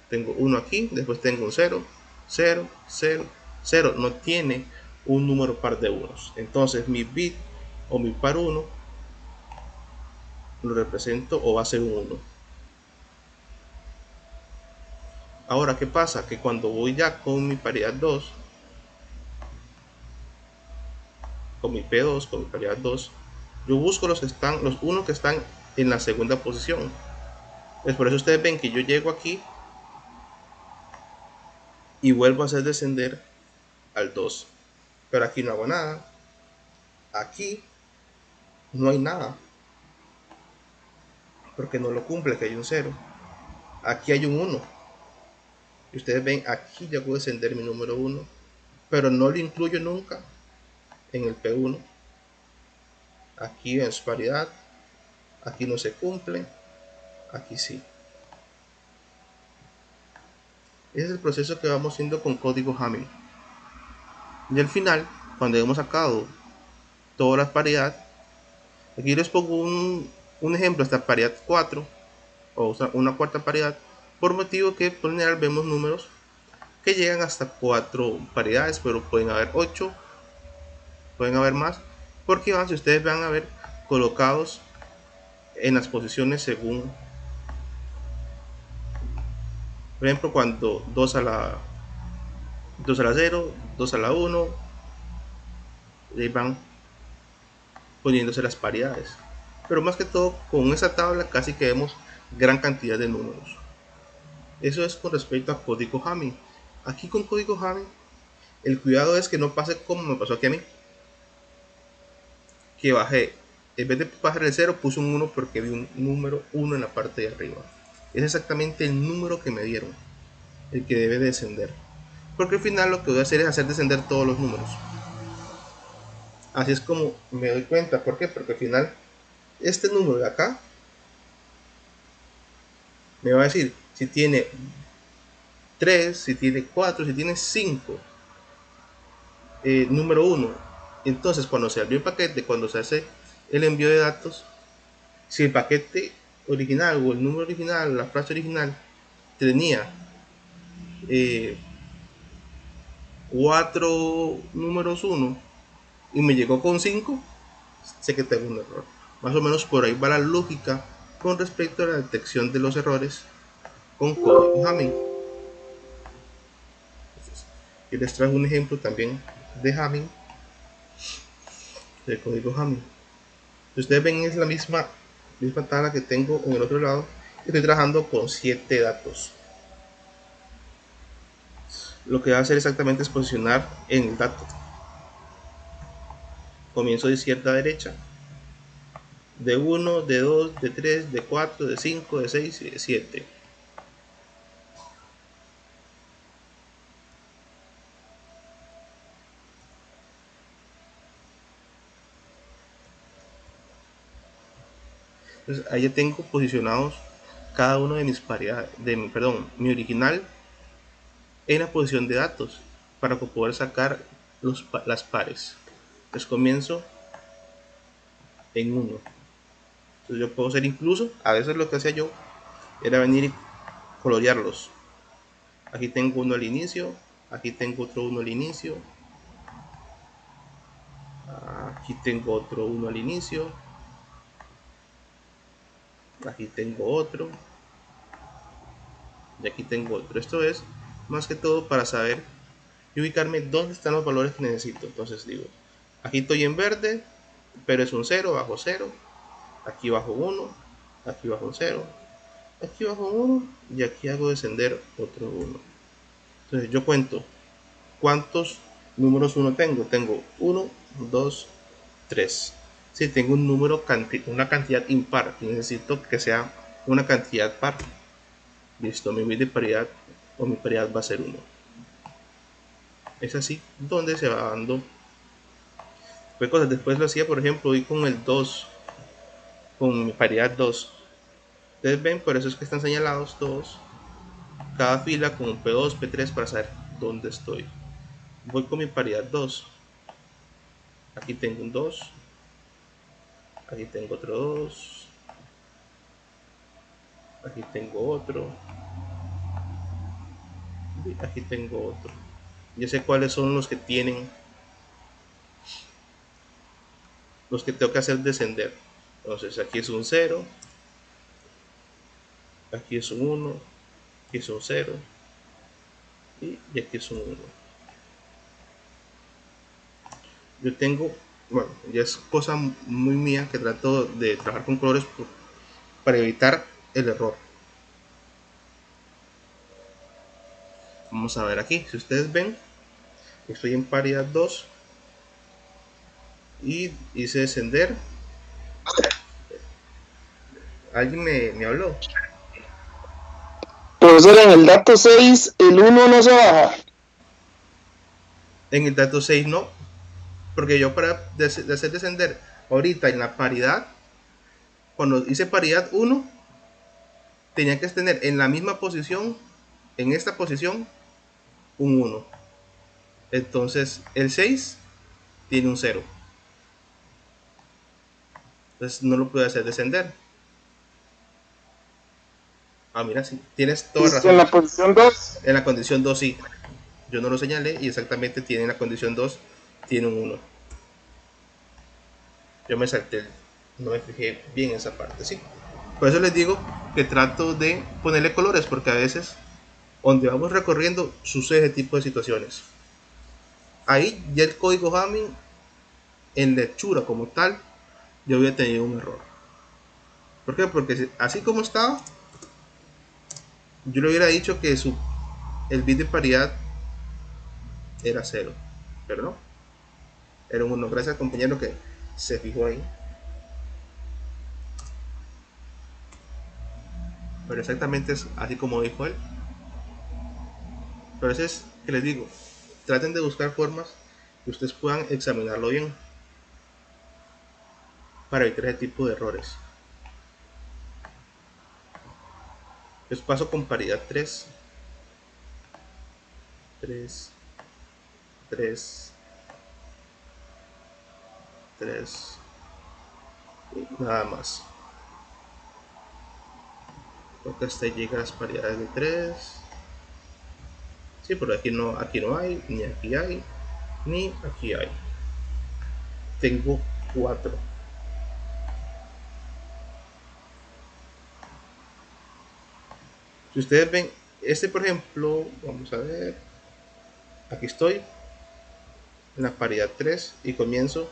[SPEAKER 1] Tengo uno aquí, después tengo un 0, 0, 0, 0. No tiene un número par de unos. Entonces mi bit o mi par 1 lo represento o va a ser un 1. Ahora, ¿qué pasa? Que cuando voy ya con mi paridad 2, con mi P2, con mi paridad 2, yo busco los unos que están en la segunda posición. Pues por eso ustedes ven que yo llego aquí y vuelvo a hacer descender al 2. Pero aquí no hago nada. Aquí no hay nada. Porque no lo cumple, que hay un 0. Aquí hay un 1. Y ustedes ven, aquí ya puedo descender mi número 1. Pero no lo incluyo nunca en el P1. Aquí es paridad. Aquí no se cumple. Aquí sí. Ese es el proceso que vamos haciendo con código Hamming. Y al final, cuando hemos sacado todas las paridades, aquí les pongo un ejemplo, esta paridad 4, o sea, una cuarta paridad, por motivo que por general vemos números que llegan hasta 4 paridades, pero pueden haber 8, pueden haber más, porque si ustedes van a ver colocados en las posiciones según, por ejemplo, cuando 2 a la 0, 2 a la 1, y van poniéndose las paridades. Pero más que todo, con esa tabla casi que vemos gran cantidad de números. Eso es con respecto a código Hamming. Aquí con código Hamming, el cuidado es que no pase como me pasó aquí a mí, que bajé, en vez de bajar el 0, puse un 1 porque vi un número 1 en la parte de arriba. Es exactamente el número que me dieron, el que debe descender. Porque al final lo que voy a hacer es hacer descender todos los números. Así es como me doy cuenta. ¿Por qué? Porque al final este número de acá me va a decir si tiene 3, si tiene 4, si tiene 5. Número 1. Entonces cuando se abrió el paquete, cuando se hace el envío de datos, si el paquete original o el número original, la frase original tenía 4 números 1 y me llegó con 5, sé que tengo un error. Más o menos por ahí va la lógica con respecto a la detección de los errores con código Hamming. Entonces, y les traigo un ejemplo también de Hamming, del código Hamming. Si ustedes ven, es la misma tabla que tengo en el otro lado. Estoy trabajando con 7 datos. Lo que va a hacer exactamente es posicionar en el dato. Comienzo de izquierda a derecha, de 1, de 2, de 3, de 4, de 5, de 6 y de 7. Entonces ahí ya tengo posicionados cada uno de mis paridades, mi original en la posición de datos para poder sacar las pares. Entonces comienzo en 1. Entonces yo puedo hacer, incluso a veces lo que hacía yo era venir y colorearlos. Aquí tengo uno al inicio, aquí tengo otro uno al inicio, aquí tengo otro uno al inicio, aquí tengo otro y aquí tengo otro. Esto es más que todo para saber y ubicarme dónde están los valores que necesito. Entonces digo, aquí estoy en verde, pero es un 0, bajo 0, aquí bajo 1, aquí bajo un 0, aquí bajo 1 y aquí hago descender otro 1. Entonces yo cuento cuántos números 1 tengo. Tengo 1, 2, 3. Si tengo un número, una cantidad impar, necesito que sea una cantidad par. Listo, mi bit de paridad o mi paridad va a ser 1. Es así donde se va dando cosas. Después lo hacía, por ejemplo, hoy con el 2, con mi paridad 2. Ustedes ven, por eso es que están señalados todos, cada fila con un P2, P3 para saber dónde estoy. Voy con mi paridad 2. Aquí tengo un 2. Aquí tengo otro 2. Aquí tengo otro. Y aquí tengo otro. Yo sé cuáles son los que tienen, los que tengo que hacer descender. Entonces aquí es un 0. Aquí es un 1. Aquí es un 0. Y aquí es un 1. Yo tengo, bueno, ya es cosa muy mía que trato de trabajar con colores para evitar el error. Vamos a ver aquí, si ustedes ven, estoy en paridad 2 y hice descender. Alguien me habló.
[SPEAKER 4] Profesor, en el dato 6, el 1 no se baja.
[SPEAKER 1] En el dato 6 no, porque yo para hacer descender ahorita en la paridad, cuando hice paridad 1, tenía que tener en la misma posición, en esta posición, un 1. Entonces el 6 tiene un 0. Entonces no lo pude hacer descender. Ah, mira, sí, tienes toda
[SPEAKER 4] En
[SPEAKER 1] razón.
[SPEAKER 4] la posición 2.
[SPEAKER 1] En la condición 2 sí. Yo no lo señalé y exactamente tiene en la condición 2, tiene un 1. Yo me salté, no me fijé bien esa parte, sí. Por eso les digo que trato de ponerle colores, porque a veces, donde vamos recorriendo, sucede ese tipo de situaciones. Ahí ya el código Hamming, en lectura como tal, yo había tenido un error. ¿Por qué? Porque así como estaba, yo le hubiera dicho que el bit de paridad era 0, pero no, era un 1. Gracias al compañero que se fijó ahí. Pero exactamente es así como dijo él. Pero eso es que les digo, traten de buscar formas que ustedes puedan examinarlo bien para evitar ese tipo de errores. Les paso con paridad 3, 3, 3, 3 y nada más. Porque hasta ahí llega las paridades de 3, Sí, pero aquí no hay, ni aquí hay. Tengo 4. Si ustedes ven, por ejemplo, vamos a ver, aquí estoy en la paridad 3 y comienzo,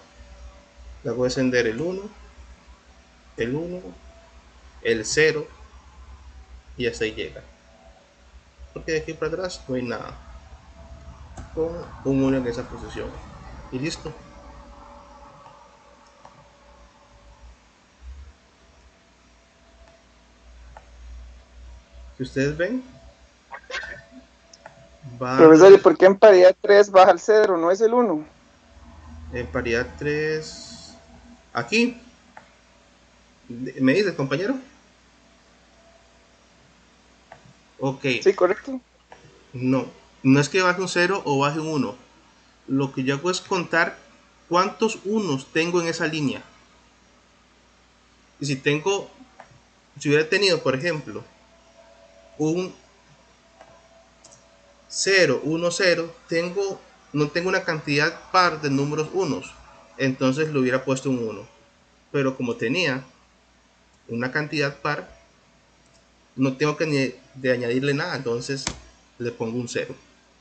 [SPEAKER 1] le hago descender el 1, el 0 y hasta ahí llega. Porque de aquí para atrás no hay nada. Con un 1 en esa posición. Y listo. Si ustedes ven,
[SPEAKER 4] Profesor, ¿y
[SPEAKER 1] van
[SPEAKER 4] por qué en paridad 3 baja el 0, no es el 1?
[SPEAKER 1] en paridad 3. Aquí, ¿me dices, compañero? Ok,
[SPEAKER 4] Sí, correcto.
[SPEAKER 1] no. No es que baje un 0 o baje un 1. Lo que yo hago es contar cuántos unos tengo en esa línea. Y si hubiera tenido, por ejemplo, un 0, 1, 0, no tengo una cantidad par de números unos. Entonces le hubiera puesto un 1. Pero como tenía una cantidad par, no tengo que de añadirle nada. Entonces le pongo un 0.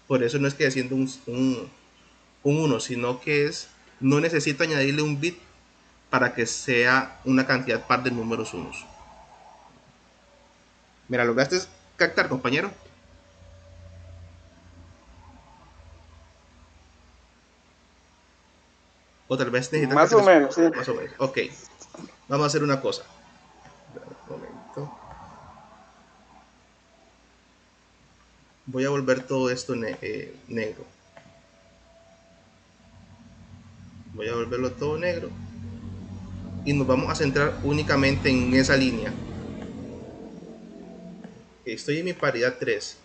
[SPEAKER 1] Por eso no es que descienda un 1, sino que no necesito añadirle un bit para que sea una cantidad par de números unos. Mira, ¿lograste captar, compañero? O tal vez necesitas que
[SPEAKER 4] Más
[SPEAKER 1] te
[SPEAKER 4] o menos, sí.
[SPEAKER 1] más o menos. Ok, vamos a hacer una cosa. Un momento. Voy a volver todo esto negro. Voy a volverlo todo negro. Y nos vamos a centrar únicamente en esa línea. Estoy en mi paridad 3.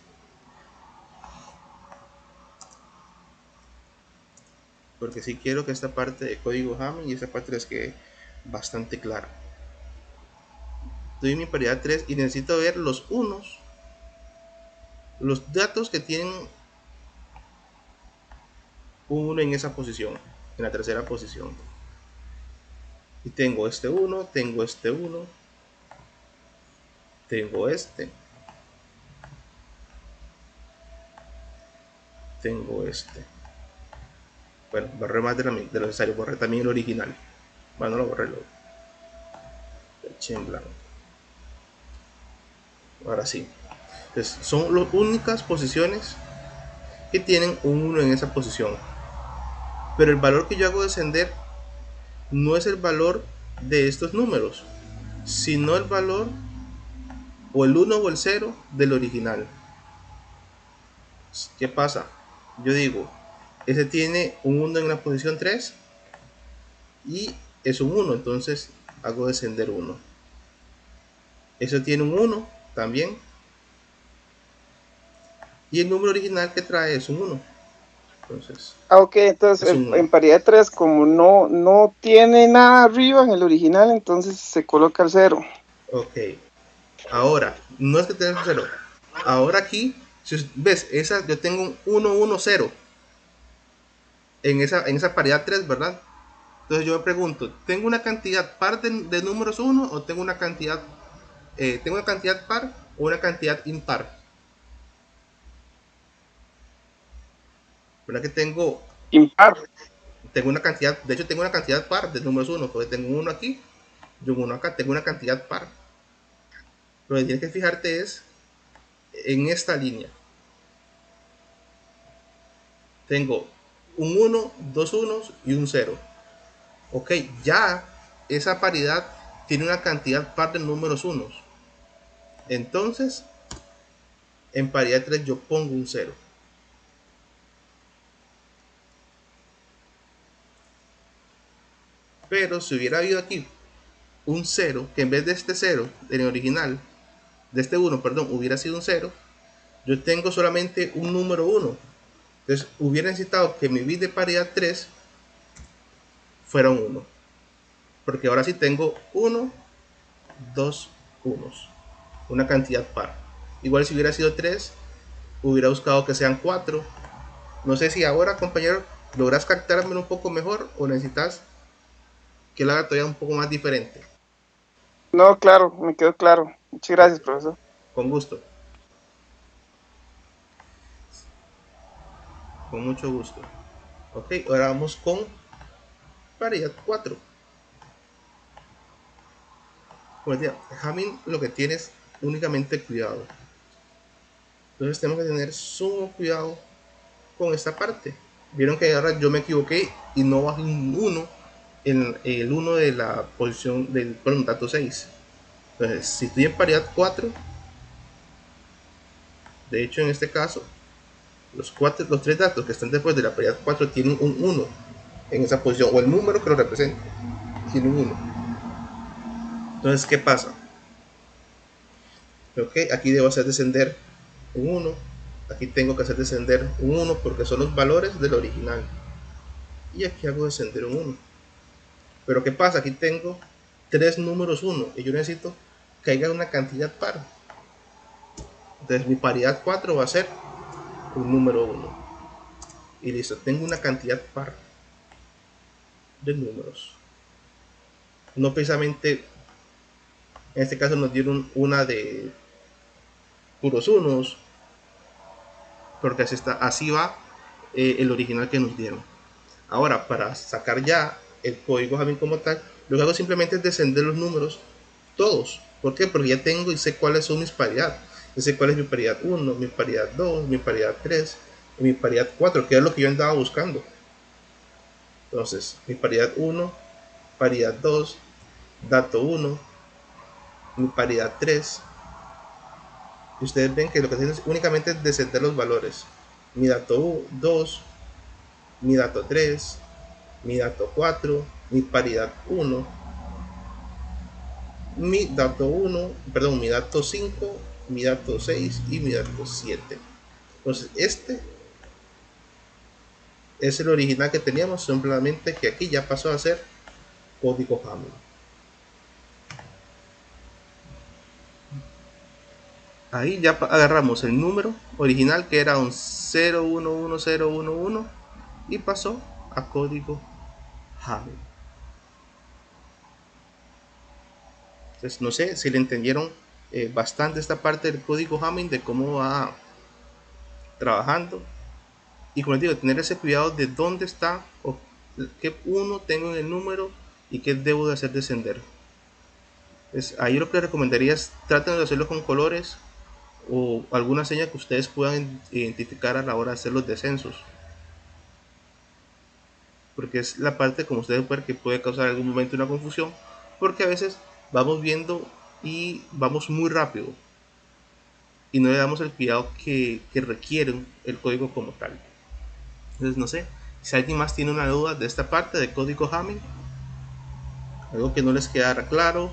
[SPEAKER 1] Porque sí quiero que esta parte de código Hamming y esta parte les quede bastante clara. Estoy en mi paridad 3 y necesito ver los unos. Los datos que tienen un 1 en esa posición. En la tercera posición. Y tengo este 1, tengo este 1, tengo tengo este. Bueno, borré más de lo necesario, borré también el original. Bueno, no lo borré, lo eché en blanco. Ahora sí. Entonces, son las únicas posiciones que tienen un 1 en esa posición. Pero el valor que yo hago descender no es el valor de estos números, sino el valor o el 1 o el 0 del original. ¿Qué pasa? Yo digo, ese tiene un 1 en la posición 3 y es un 1, entonces hago descender 1. Eso tiene un 1 también y el número original que trae es un 1. Entonces,
[SPEAKER 4] Ok, entonces
[SPEAKER 1] es un
[SPEAKER 4] en
[SPEAKER 1] 1.
[SPEAKER 4] paridad 3, como no tiene nada arriba en el original, entonces se coloca el 0.
[SPEAKER 1] Ok. Ahora, no es que tengas un 0. Ahora aquí, si ves, yo tengo un 1, 1, 0 en esa paridad 3, ¿verdad? Entonces yo me pregunto, ¿tengo una cantidad par de números 1 o tengo una cantidad par o una cantidad impar? ¿Verdad que
[SPEAKER 4] Impar.
[SPEAKER 1] tengo una cantidad, de hecho tengo una cantidad par de números 1, porque tengo un 1 aquí y un 1 acá, tengo una cantidad par. Lo que tienes que fijarte es en esta línea. Tengo un 1, dos unos y un 0. Ok, ya esa paridad tiene una cantidad par de números unos. Entonces, en paridad 3 yo pongo un 0. Pero si hubiera habido aquí un 0, que en vez de este 0, en el original, de este 1, perdón, hubiera sido un 0, yo tengo solamente un número 1. Entonces, hubiera necesitado que mi bit de paridad 3 fuera un 1. Porque ahora sí tengo 1, 2 unos. Una cantidad par. Igual si hubiera sido 3, hubiera buscado que sean 4. No sé si ahora, compañero, logras captarme un poco mejor o necesitas que lo haga todavía un poco más diferente.
[SPEAKER 4] No, claro, me quedó claro. Muchas gracias, profesor.
[SPEAKER 1] Con gusto, con mucho gusto. Ok, ahora vamos con paridad 4. Pues ya, Hamming lo que tiene es únicamente cuidado. Entonces tenemos que tener sumo cuidado con esta parte. Vieron que ahora yo me equivoqué y no bajé un 1 en el 1 de la posición del dato 6. Entonces, si estoy en paridad 4, de hecho en este caso, los 3 datos que están después de la paridad 4 tienen un 1 en esa posición, o el número que lo representa tiene un 1. Entonces, ¿qué pasa? Ok, aquí debo hacer descender un 1, aquí tengo que hacer descender un 1 porque son los valores del original, y aquí hago descender un 1. Pero ¿qué pasa? Aquí tengo 3 números 1 y yo necesito que haya una cantidad par. Entonces mi paridad 4 va a ser un número 1. Y listo, tengo una cantidad par de números. No precisamente, en este caso nos dieron una de puros unos, porque así va el original que nos dieron. Ahora, para sacar ya el código Hamming como tal, lo que hago simplemente es descender los números todos. ¿Por qué? Porque ya tengo y sé cuáles son mis paridades. Yo sé cuál es mi paridad 1, mi paridad 2, mi paridad 3 y mi paridad 4, que es lo que yo andaba buscando. Entonces, mi paridad 1, paridad 2, dato 1, mi paridad 3. Y ustedes ven que lo que hacen es únicamente descender los valores. Mi dato 2, mi dato 3, mi dato 4, mi paridad 1, mi dato 1, perdón, mi dato 5, mi dato 6 y mi dato 7. Entonces, este es el original que teníamos, simplemente que aquí ya pasó a ser código Hamming. Ahí ya agarramos el número original que era un 011011 y pasó a código Hamming. Entonces no sé si le entendieron bastante esta parte del código Hamming, de cómo va trabajando. Y como les digo, tener ese cuidado de dónde está o qué uno tengo en el número y qué debo de hacer descender. Entonces, ahí lo que les recomendaría es traten de hacerlo con colores o alguna seña que ustedes puedan identificar a la hora de hacer los descensos, porque es la parte, como ustedes pueden ver, que puede causar en algún momento una confusión, porque a veces vamos viendo y vamos muy rápido y no le damos el cuidado que requiere el código como tal. Entonces no sé si alguien más tiene una duda de esta parte de código Hamming, algo que no les quedara claro,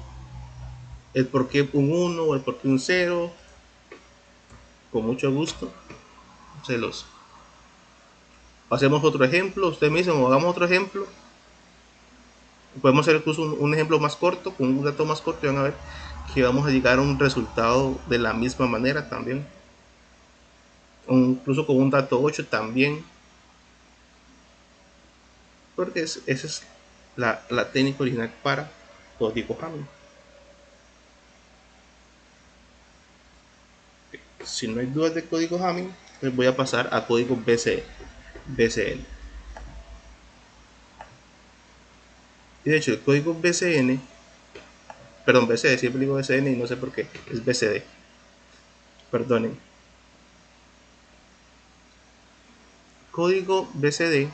[SPEAKER 1] el por qué un 1 o el por qué un 0, con mucho gusto se los hacemos otro ejemplo. Ustedes me dicen, o hagamos otro ejemplo. Podemos hacer incluso un ejemplo más corto, con un dato más corto, y van a ver que vamos a llegar a un resultado de la misma manera también. O incluso con un dato 8 también. Porque esa es la técnica original para código Hamming. Si no hay dudas de código Hamming, les voy a pasar a código BCN. Y de hecho, el código BCN, perdón, BCD, siempre digo BCN y no sé por qué, es BCD. Perdonen. Código BCD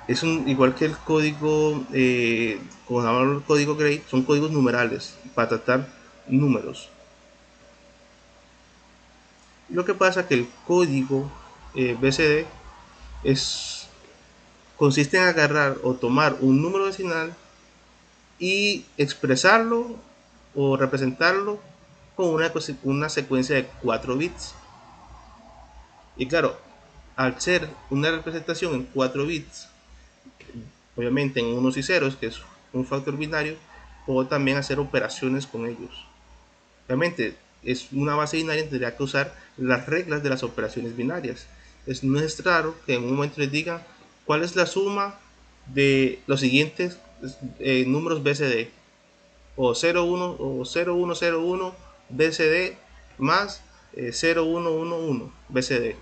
[SPEAKER 1] es igual que el código, como llamamos el código Gray, son códigos numerales para tratar números. Lo que pasa es que el código BCD consiste en agarrar o tomar un número decimal y expresarlo o representarlo con una secuencia de 4 bits. Y claro, al ser una representación en 4 bits, obviamente en unos y ceros, que es un factor binario, puedo también hacer operaciones con ellos. Obviamente, es una base binaria, tendría que usar las reglas de las operaciones binarias. No es raro que en un momento les digan cuál es la suma de los siguientes números BCD, o 01 o 0101 BCD más 0111 BCD,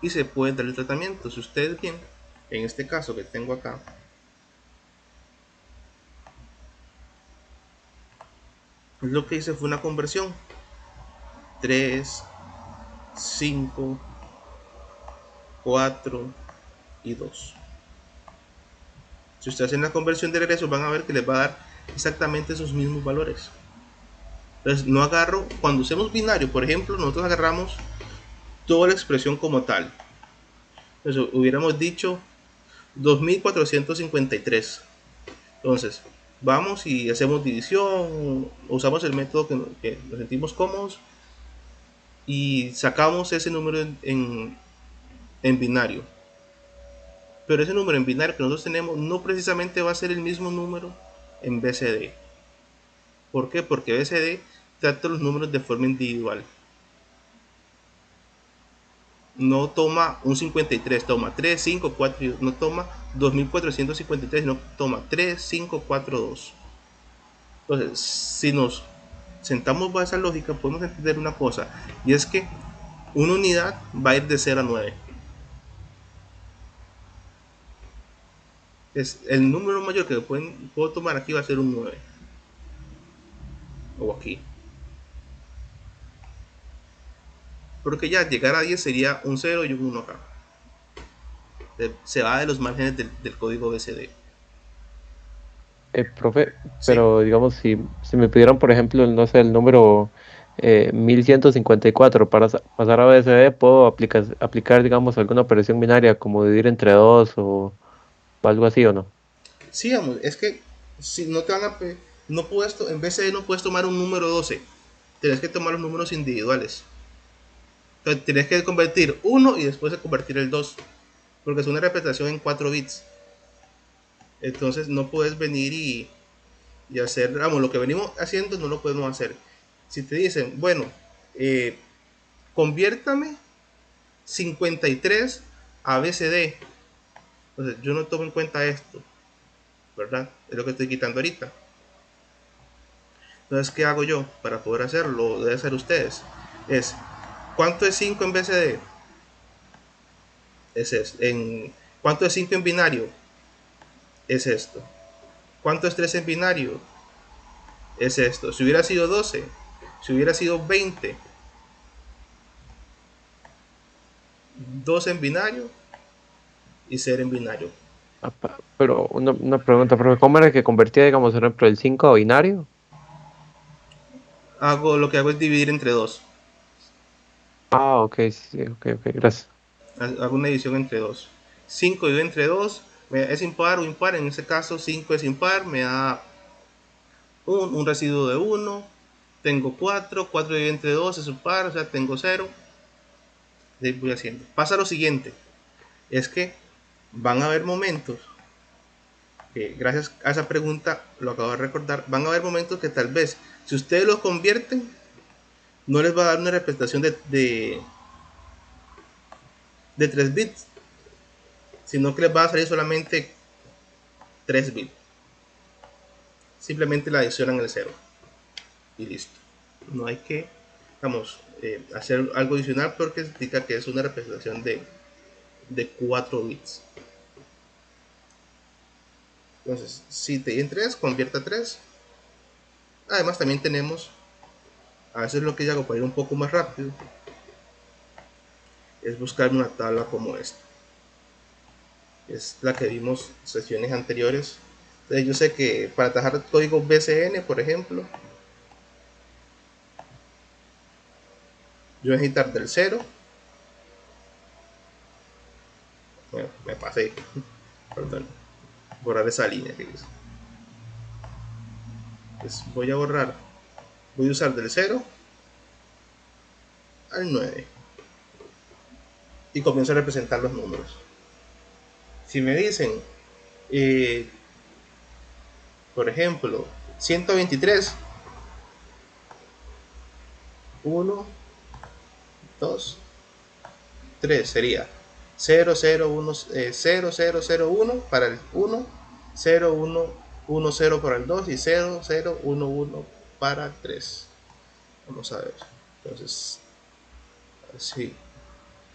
[SPEAKER 1] y se puede dar el tratamiento. Si ustedes ven, en este caso que tengo acá, lo que hice fue una conversión 3, 5, 4 y 2. Si ustedes hacen la conversión de regreso, van a ver que les va a dar exactamente esos mismos valores. Entonces, no agarro, cuando usemos binario, por ejemplo, nosotros agarramos toda la expresión como tal. Entonces, hubiéramos dicho 2453. Entonces, vamos y hacemos división, usamos el método que nos sentimos cómodos y sacamos ese número en binario. Pero ese número en binario que nosotros tenemos no precisamente va a ser el mismo número en BCD. ¿Por qué? Porque BCD trata los números de forma individual. No toma un 53, toma 3, 5, 4, no toma 2453, no toma 3, 5, 4, 2. Entonces, si nos sentamos bajo esa lógica, podemos entender una cosa, y es que una unidad va a ir de 0 a 9. El número mayor que puedo tomar aquí va a ser un 9. O aquí. Porque ya llegar a 10 sería un 0 y un 1 acá. Se va de los márgenes del código BCD.
[SPEAKER 2] Profe,
[SPEAKER 1] Sí.
[SPEAKER 2] pero digamos, si me pidieran, por ejemplo, no sé, el número 1154 para pasar a BSD, ¿puedo aplicar, digamos, alguna operación binaria como dividir entre dos o algo así o no?
[SPEAKER 1] Sí, amor, es que si no te van a no puedes, en BCD no puedes tomar un número 12. Tienes que tomar los números individuales. Entonces tienes que convertir 1 y después de convertir el 2. Porque es una representación en 4 bits. Entonces no puedes venir y hacer, vamos, lo que venimos haciendo no lo podemos hacer. Si te dicen, bueno, eh, conviértame 53 a BCD, entonces yo no tomo en cuenta esto, ¿verdad? Es lo que estoy quitando ahorita. Entonces, ¿qué hago yo para poder hacerlo? Lo deben hacer ustedes. Es, ¿cuánto es 5 en BCD? Es esto. ¿Cuánto es 5 en binario? Es esto. ¿Cuánto es 3 en binario? Es esto. Si hubiera sido 12, si hubiera sido 20, 2 en binario y 0 en binario.
[SPEAKER 2] Pero una pregunta, profe, ¿cómo era que convertía, digamos, por ejemplo, el 5 a binario?
[SPEAKER 1] Lo que hago es dividir entre 2.
[SPEAKER 2] Ah, ok, sí, ok, gracias.
[SPEAKER 1] Hago una división entre 2. 5 dividido entre 2 es impar o impar. En este caso 5 es impar, me da un residuo de 1. Tengo 4, 4 dividido entre 2 es un par, o sea, tengo 0. Voy haciendo. Pasa lo siguiente, es que van a haber momentos que gracias a esa pregunta lo acabo de recordar, van a haber momentos que tal vez si ustedes los convierten no les va a dar una representación de 3 bits, sino que les va a salir solamente 3 bits. Simplemente la adicionan el 0 y listo. No hay que, vamos, hacer algo adicional porque significa que es una representación de 4 bits. Entonces, si te en 3, convierta a 3. Además, también tenemos, a veces lo que yo hago para ir un poco más rápido, es buscar una tabla como esta. Es la que vimos en sesiones anteriores. Entonces, yo sé que para atajar el código BCN, por ejemplo, yo voy a necesitar del 0. Bueno, me pasé. Perdón. Borrar esa línea que hice. Entonces, voy a borrar. Voy a usar del 0 al 9. Y comienzo a representar los números. Si me dicen, por ejemplo, 123, 1, 2, 3 sería 0, 0, 1, 0, 0, 0, 1 para el 1, 0, 1, 1, 0 para el 2 y 0, 0, 1, 1 para el 3. Vamos a ver. Entonces, así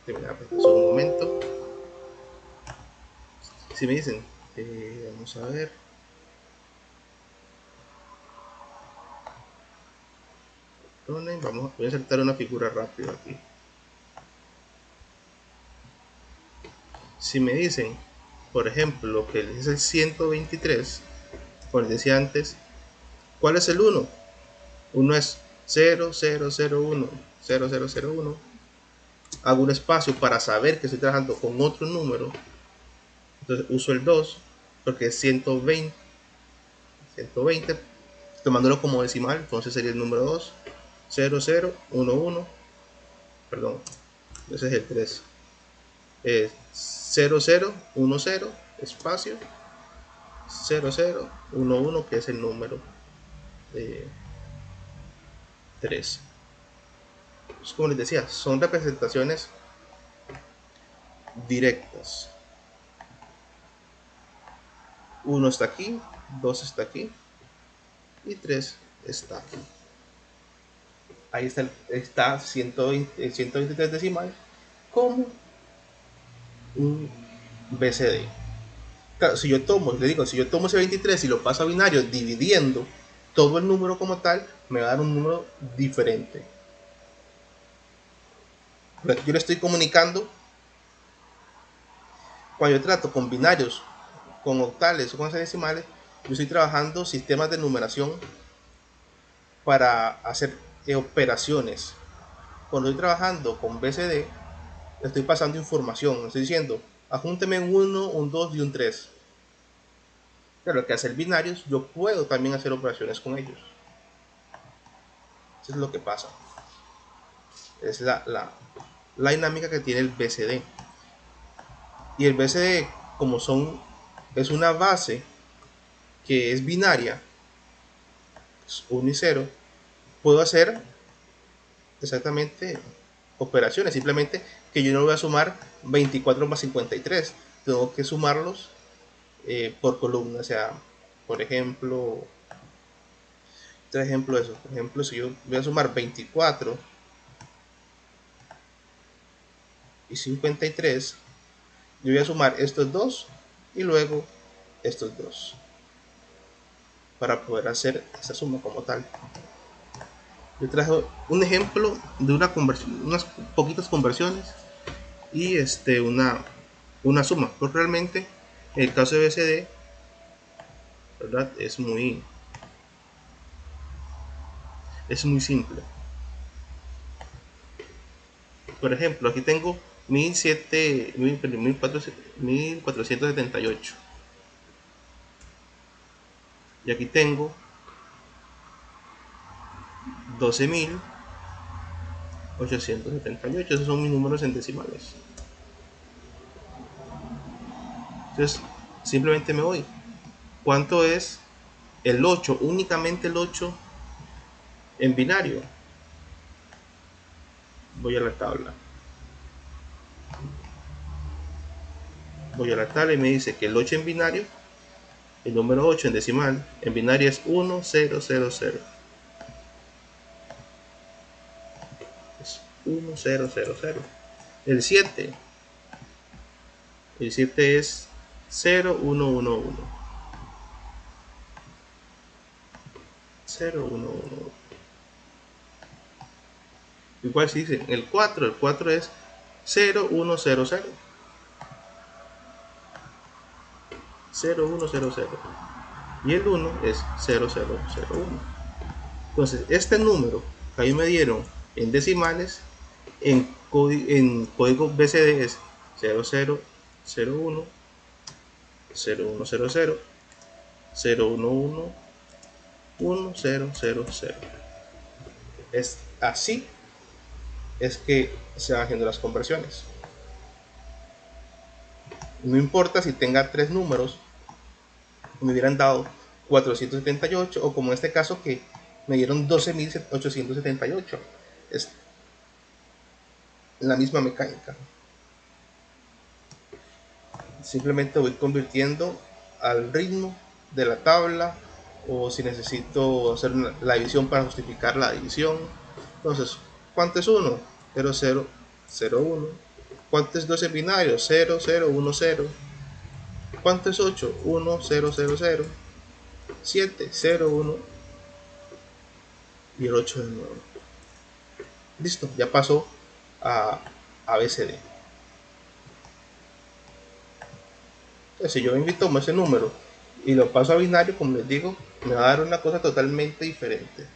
[SPEAKER 1] terminar la presentación un momento. Si me dicen, vamos a ver. Voy a insertar una figura rápido aquí. Si me dicen, por ejemplo, que es el 123, como les decía antes, ¿cuál es el 1? 1 es 0, 0, 0, 1, 0, 0, 0, 1. Hago un espacio para saber que estoy trabajando con otro número. Entonces uso el 2 porque es 120, 120, tomándolo como decimal, entonces sería el número 2, 0, 0, 1, 1, perdón, ese es el 3. 0, 0, 1, 0, espacio, 0, 0, 1, 1, que es el número 3. Pues como les decía, son representaciones directas. 1 está aquí, 2 está aquí y 3 está aquí. Ahí está 123 decimal como un BCD. Claro, si yo tomo ese 23 y lo paso a binario dividiendo todo el número como tal, me va a dar un número diferente. Pero aquí yo le estoy comunicando, cuando yo trato con binarios, con octales o con decimales, yo estoy trabajando sistemas de numeración para hacer operaciones. Cuando estoy trabajando con BCD, le estoy pasando información, le estoy diciendo, ajúnteme un 1, un 2 y un 3. Pero que hacer binarios, yo puedo también hacer operaciones con ellos. Eso es lo que pasa. Es la dinámica que tiene el BCD. Y el BCD, como es una base que es binaria, es 1 y 0, puedo hacer exactamente operaciones. Simplemente que yo no voy a sumar 24 más 53. Tengo que sumarlos por columna. O sea, por ejemplo, otro ejemplo de eso. Por ejemplo, si yo voy a sumar 24 y 53, yo voy a sumar estos dos y luego estos dos para poder hacer esa suma como tal. Yo traje un ejemplo de una conversión, unas poquitas conversiones y una suma. Pues realmente el caso de BCD, ¿verdad? Es muy simple. Por ejemplo, aquí tengo 1478 y aquí tengo 12.878. Esos son mis números en decimales. Entonces simplemente me voy, ¿cuánto es el 8? Únicamente el 8 en binario. Voy a la tabla y me dice que el 8 en binario, el número 8 en decimal, en binario es 1, 0, 0, 0. Es 1, 0, 0, 0. El 7 es 0, 1, 1, 1. 0, 1, 1. Igual si dice el 4 es 0, 1, 0, 0. 0, 1, 0, 0. Y el 1 es 0, 0, 0, 1. Entonces, este número que ahí me dieron en decimales, en código BCD es 0, 0, 0, 1, 0, 1, 0, 0, 0, 1, 1, 1, 0, 0, 0. Es así es que se van haciendo las conversiones. No importa si tenga tres números, me hubieran dado 478 o como en este caso que me dieron 12.878. es la misma mecánica. Simplemente voy convirtiendo al ritmo de la tabla, o si necesito hacer la división para justificar la división. Entonces, ¿cuánto es 1? 0, 0, 0, 1. ¿Cuánto es 12 binario? 0, 0, 1, 0. ¿Cuánto es 8? 1, 0, 0, 0. 7, 0, 1. Y el 8 de nuevo. Listo, ya pasó a ABCD. Entonces, si yo invito a ese número y lo paso a binario, como les digo, me va a dar una cosa totalmente diferente.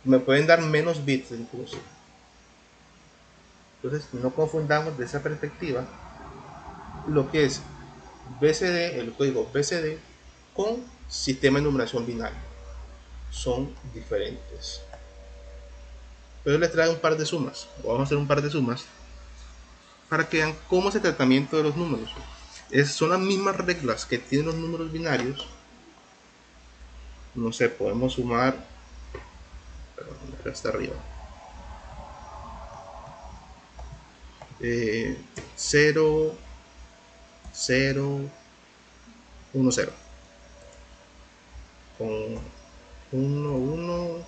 [SPEAKER 1] Me pueden dar menos bits incluso. Entonces, no confundamos de esa perspectiva lo que es BCD, el código BCD, con sistema de numeración binario. Son diferentes. Pero les traigo un par de sumas, o vamos a hacer un par de sumas, para que vean cómo es el tratamiento de los números. Son las mismas reglas que tienen los números binarios. No sé, podemos sumar, perdón, acá está arriba, 0, 0, 1, 0, con 1, 1,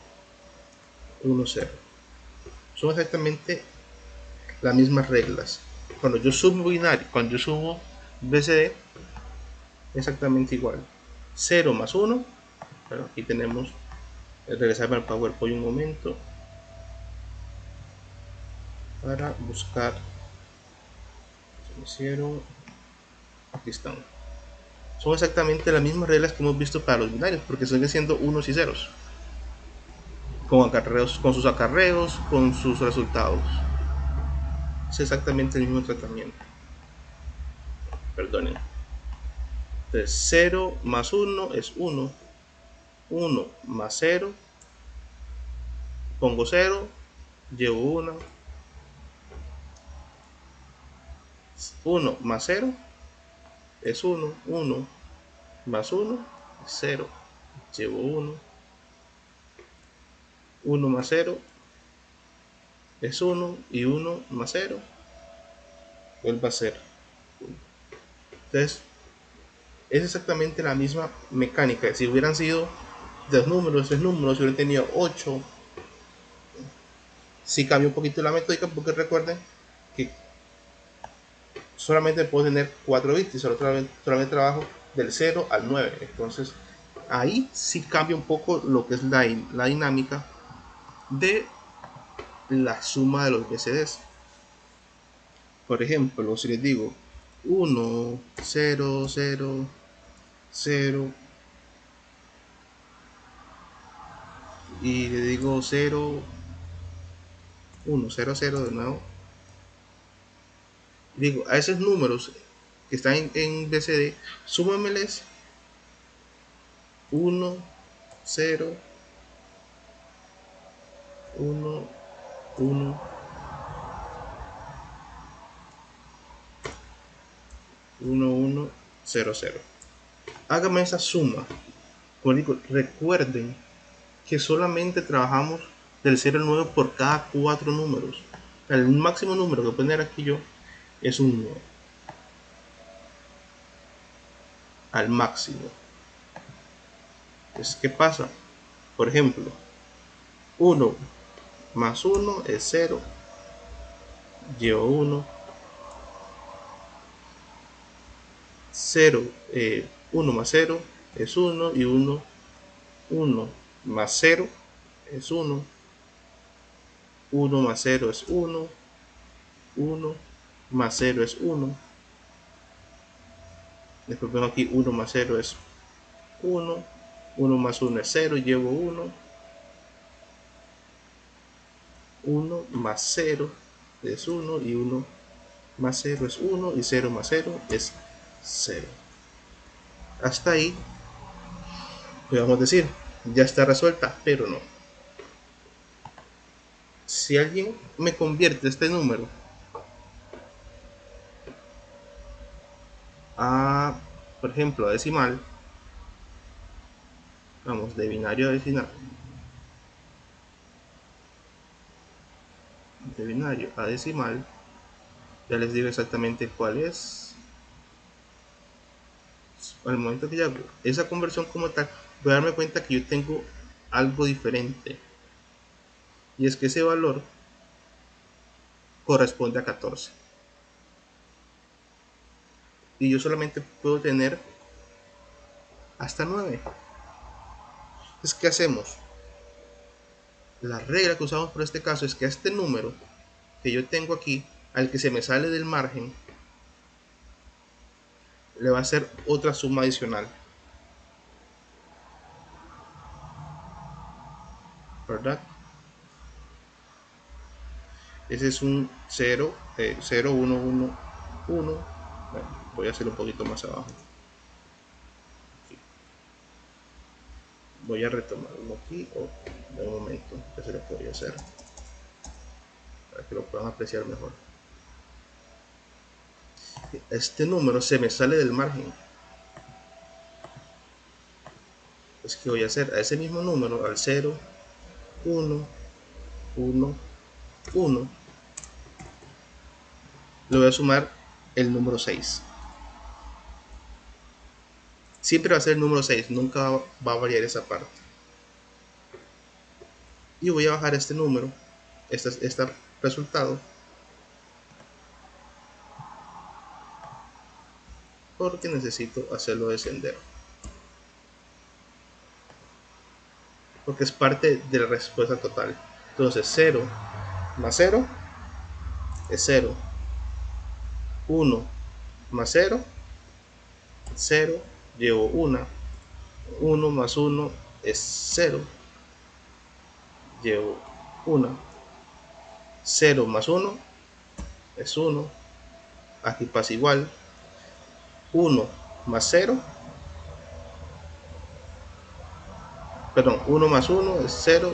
[SPEAKER 1] 1, 0. Son exactamente las mismas reglas. Cuando yo sumo binario, cuando yo sumo BCD, exactamente igual. 0 más 1. Bueno, aquí tenemos, regresarme al PowerPoint un momento para buscar. Se me hicieron, aquí están. Son exactamente las mismas reglas que hemos visto para los binarios, porque siguen siendo unos y ceros, con acarreos, con sus acarreos, con sus resultados. Es exactamente el mismo tratamiento. Perdonen. Entonces 0 más 1 es 1. 1 más 0, pongo 0, llevo 1. 1 más 0 es 1. 1 más 1 es 0, llevo 1. 1 más 0 es 1, y 1 más 0 vuelve a ser 1. Entonces, es exactamente la misma mecánica. Si hubieran sido 2 números, 3 números, si hubieran tenido 8, sí cambia un poquito la metódica, porque recuerden que solamente puedo tener 4 bits y solamente trabajo del 0 al 9. Entonces, ahí sí cambia un poco lo que es la dinámica de la suma de los BCDs. Por ejemplo, si les digo 1, 0, 0, 0, y le digo 0, 1, 0, 0 de nuevo, digo a esos números que están en BCD, súmameles 1, 0, 1, 1, 1, 1, 0, 0. Hágame esa suma. Como digo, recuerden que solamente trabajamos del 0 al 9 por cada 4 números. El máximo número que voy a poner aquí yo es un 9. Al máximo. Entonces, ¿qué pasa? Por ejemplo, 1 más 1 es 0. Llevo 1. 0, 1 más 0 es 1, y 1, 1 más 0 es 1. 1 más 0 es 1. 1 más 0 es 1. Después vengo aquí, 1 más 0 es 1. 1 más 1 es 0, llevo 1. 1 más 0 es 1, y 1 más 0 es 1, y 0 más 0 es 0. Hasta ahí podemos decir, ya está resuelta, pero no. Si alguien me convierte este número a, por ejemplo, a decimal, vamos, de binario a decimal, de binario a decimal, ya les digo exactamente cuál es. Al momento que ya hago esa conversión como tal, voy a darme cuenta que yo tengo algo diferente, y es que ese valor corresponde a 14 y yo solamente puedo tener hasta 9. Entonces, ¿qué hacemos? La regla que usamos por este caso es que a este número que yo tengo aquí, al que se me sale del margen, le va a hacer otra suma adicional, ¿verdad? Ese es un 0, 0, 1, 1, 1. Bueno, voy a hacerlo un poquito más abajo. Aquí. Voy a retomar uno aquí. De un momento, que se lo podría hacer para que lo puedan apreciar mejor. Este número se me sale del margen. Entonces, ¿qué voy a hacer? A ese mismo número, al 0, 1, 1, 1, le voy a sumar el número 6. Siempre va a ser el número 6, nunca va a variar esa parte. Y voy a bajar este número, este resultado, porque necesito hacerlo descender. Porque es parte de la respuesta total. Entonces 0 más 0 es 0. 1 más 0, 0, llevo 1. 1 más 1 es 0, llevo 1. 0 más 1 es 1. Aquí pasa igual. 1 más 0, perdón, 1 más 1 es 0.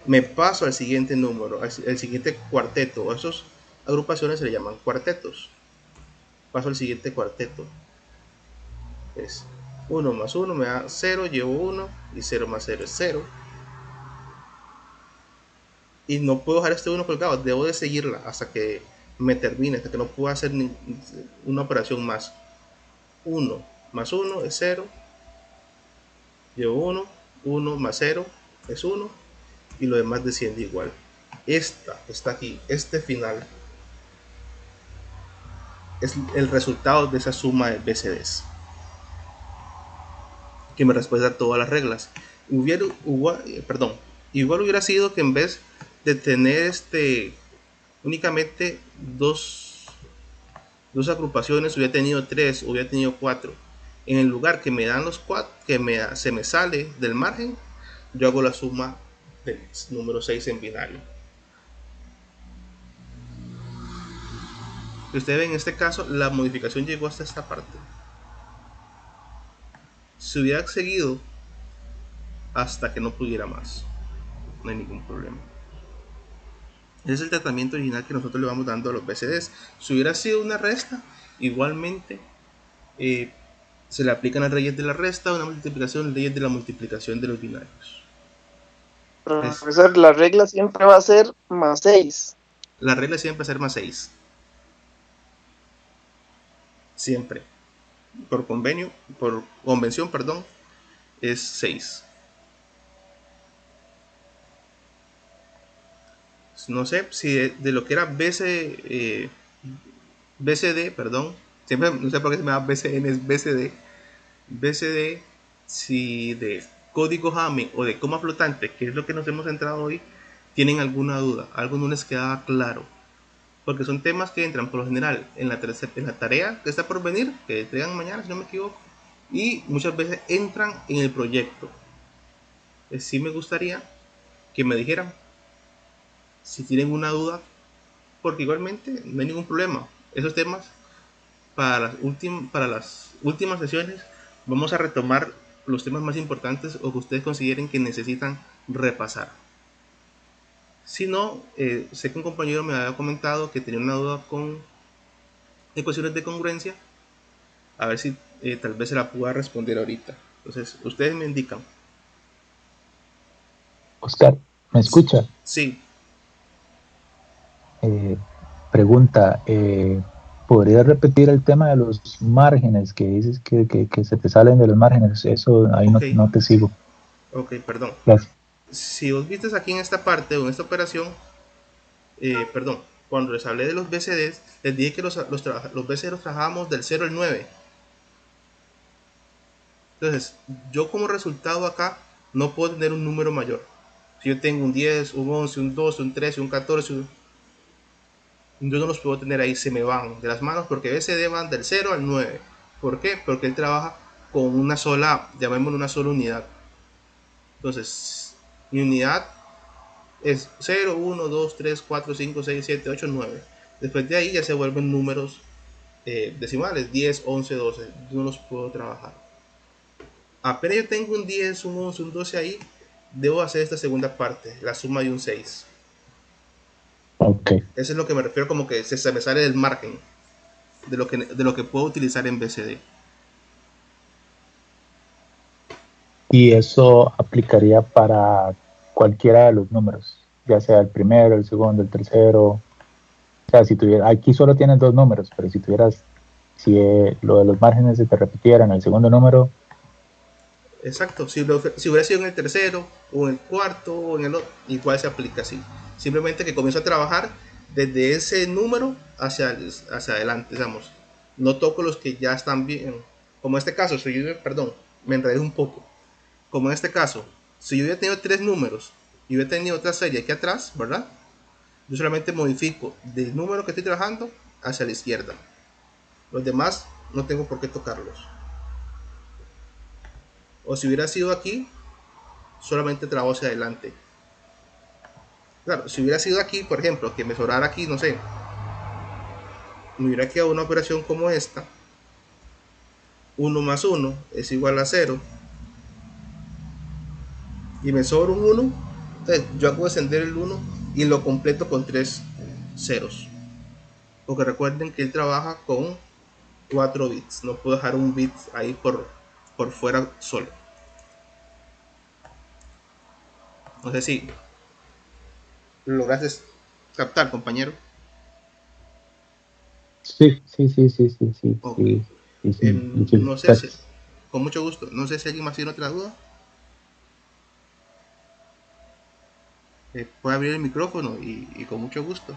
[SPEAKER 1] Me paso al siguiente número, al siguiente cuarteto. A esas agrupaciones se le llaman cuartetos. Paso al siguiente cuarteto. Es 1 más 1 me da 0, llevo 1, y 0 más 0 es 0. Y no puedo dejar este 1 colgado, debo de seguirla hasta que me termine, hasta que no pueda hacer una operación más. 1 más 1 es 0, llevo 1, 1 más 0 es 1, y lo demás desciende igual. Esta está aquí, este final es el resultado de esa suma de BCDs que me respetan todas las reglas. Igual hubiera sido que en vez de tener únicamente dos agrupaciones, hubiera tenido 3, hubiera tenido 4. En el lugar que me dan los 4, se me sale del margen, yo hago la suma del número 6 en binario. Si ustedes ven en este caso, la modificación llegó hasta esta parte. Si hubiera seguido hasta que no pudiera más, no hay ningún problema. Ese es el tratamiento original que nosotros le vamos dando a los BCDs. Si hubiera sido una resta, igualmente se le aplican las leyes de la resta, una multiplicación, leyes de la multiplicación de los binarios.
[SPEAKER 4] Profesor, la regla siempre va a ser más 6.
[SPEAKER 1] La regla siempre va a ser más 6. Siempre. Por convención, es 6. No sé si de lo que era BCD, siempre no sé por qué se me da BCN, es BCD, si de código Hamming o de coma flotante, que es lo que nos hemos centrado hoy, tienen alguna duda, algo no les quedaba claro, porque son temas que entran por lo general en la tarea que está por venir, que entregan mañana si no me equivoco, y muchas veces entran en el proyecto. Sí me gustaría que me dijeran si tienen una duda, porque igualmente no hay ningún problema. Esos temas para las últimas sesiones vamos a retomar los temas más importantes o que ustedes consideren que necesitan repasar. Si no, sé que un compañero me había comentado que tenía una duda con ecuaciones de congruencia. A ver si tal vez se la pueda responder ahorita. Entonces, ustedes me indican.
[SPEAKER 5] Oscar, ¿me escucha?
[SPEAKER 1] Sí.
[SPEAKER 5] Pregunta, ¿podrías repetir el tema de los márgenes que dices que se te salen de los márgenes? Eso ahí
[SPEAKER 1] Ok,
[SPEAKER 5] no te sigo.
[SPEAKER 1] ok, perdón.
[SPEAKER 5] Gracias.
[SPEAKER 1] Si vos viste aquí en esta parte o en esta operación, perdón, cuando les hablé de los BCDs, les dije que los BCDs los trabajábamos del 0 al 9. Entonces, yo como resultado acá no puedo tener un número mayor. Si yo tengo un 10, un 11, un 12, un 13, un 14, yo no los puedo tener ahí, se me van de las manos porque BCD van del 0 al 9. ¿Por qué? Porque él trabaja con una sola, llamémoslo una sola unidad. Entonces, mi unidad es 0, 1, 2, 3, 4, 5, 6, 7, 8, 9. Después de ahí ya se vuelven números decimales, 10, 11, 12. Yo no los puedo trabajar. Apenas yo tengo un 10, un 11, un 12 ahí, debo hacer esta segunda parte, la suma de un 6.
[SPEAKER 5] Ok.
[SPEAKER 1] Eso es lo que me refiero como que se me sale del margen de lo que puedo utilizar en BCD.
[SPEAKER 5] Y eso aplicaría para cualquiera de los números, ya sea el primero, el segundo, el tercero. O sea, si tuviera, aquí solo tienes dos números, pero si tuvieras, si lo de los márgenes se te repitiera en el segundo número.
[SPEAKER 1] Exacto, si hubiera sido en el tercero, o en el cuarto, o en el otro, igual se aplica así. Simplemente que comienzo a trabajar desde ese número hacia adelante, digamos. No toco los que ya están bien. Como en este caso, perdón, me enredé un poco. Como en este caso, si yo hubiera tenido tres números y hubiera tenido otra serie aquí atrás, ¿verdad? Yo solamente modifico del número que estoy trabajando hacia la izquierda. Los demás no tengo por qué tocarlos. O si hubiera sido aquí, solamente trabajo hacia adelante. Claro, si hubiera sido aquí, por ejemplo, que me sobrara aquí, no sé, me hubiera quedado una operación como esta. 1 más 1 es igual a 0. Y me sobra un 1. Entonces yo hago descender el 1 y lo completo con 3 ceros. Porque recuerden que él trabaja con 4 bits. No puedo dejar un bit ahí por fuera solo. No sé si lo lograste captar, compañero.
[SPEAKER 5] Sí.
[SPEAKER 1] Ok.
[SPEAKER 5] Sí.
[SPEAKER 1] No sé si, con mucho gusto. No sé si alguien más tiene otra duda. Puede abrir el micrófono y con mucho gusto.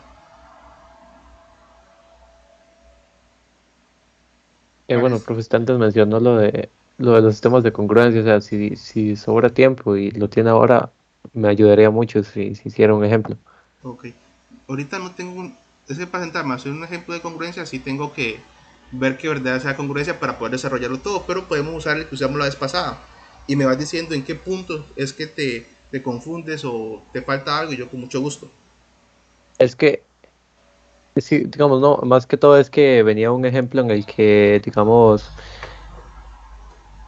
[SPEAKER 2] Bueno,
[SPEAKER 1] Parece.
[SPEAKER 2] profe, usted antes mencionó lo de los sistemas de congruencia, o sea, si sobra tiempo y lo tiene ahora, me ayudaría mucho si hiciera un ejemplo.
[SPEAKER 1] Ok. Ahorita no tengo un. Es que para sentarme a hacer un ejemplo de congruencia, sí tengo que ver que verdad sea congruencia para poder desarrollarlo todo. Pero podemos usar el que usamos la vez pasada. Y me vas diciendo en qué punto es que te confundes o te falta algo y yo con mucho gusto.
[SPEAKER 2] Es que, sí, digamos, no, más que todo es que venía un ejemplo en el que, digamos,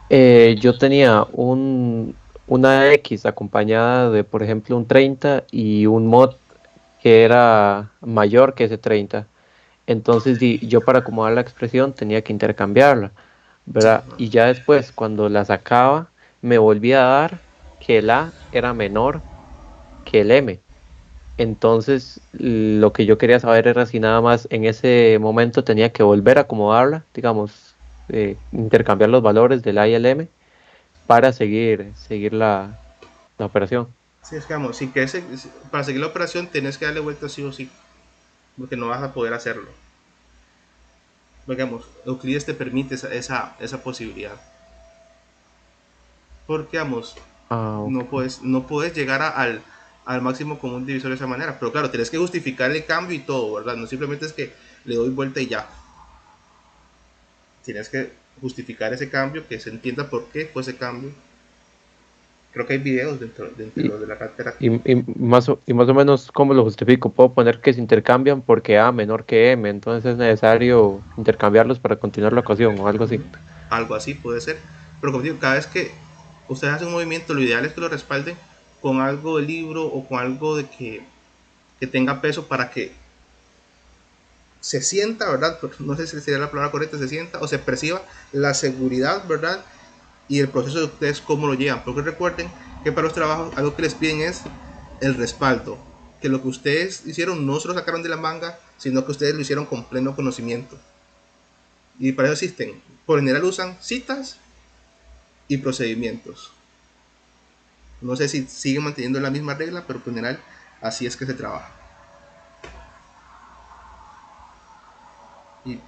[SPEAKER 2] yo tenía una X acompañada de, por ejemplo, un 30 y un mod que era mayor que ese 30. Entonces, yo para acomodar la expresión tenía que intercambiarla, ¿verdad?
[SPEAKER 1] Ajá.
[SPEAKER 2] Y ya después, cuando la sacaba, me volvía a dar que el A era menor que el M. Entonces, lo que yo quería saber era si nada más en ese momento tenía que volver a acomodarla, digamos, intercambiar los valores del A y el M para seguir la operación.
[SPEAKER 1] Sí, es que vamos, si quieres, para seguir la operación tenés que darle vuelta sí o sí. Porque no vas a poder hacerlo. Digamos, Euclides te permite esa posibilidad. Porque, vamos,
[SPEAKER 2] Ah, ok.
[SPEAKER 1] no puedes llegar al máximo común divisor de esa manera. Pero claro, tienes que justificar el cambio y todo, ¿verdad? No simplemente es que le doy vuelta y ya. Tienes que justificar ese cambio, que se entienda por qué fue ese cambio. Creo que hay videos
[SPEAKER 2] Y,
[SPEAKER 1] dentro de la cátedra.
[SPEAKER 2] y más o menos, ¿cómo lo justifico? Puedo poner que se intercambian porque A menor que M, entonces es necesario intercambiarlos para continuar la ecuación o algo así.
[SPEAKER 1] Algo así puede ser. Pero como digo, cada vez que ustedes hacen un movimiento, lo ideal es que lo respalden con algo de libro o con algo de que tenga peso para que se sienta, ¿verdad? No sé si sería la palabra correcta, se sienta o se perciba la seguridad, ¿verdad? Y el proceso de ustedes cómo lo llevan. Porque recuerden que para los trabajos algo que les piden es el respaldo. que lo que ustedes hicieron no se lo sacaron de la manga, sino que ustedes lo hicieron con pleno conocimiento. Y para eso existen, por general usan citas y procedimientos. No sé si siguen manteniendo la misma regla, pero por general así es que se trabaja. Y,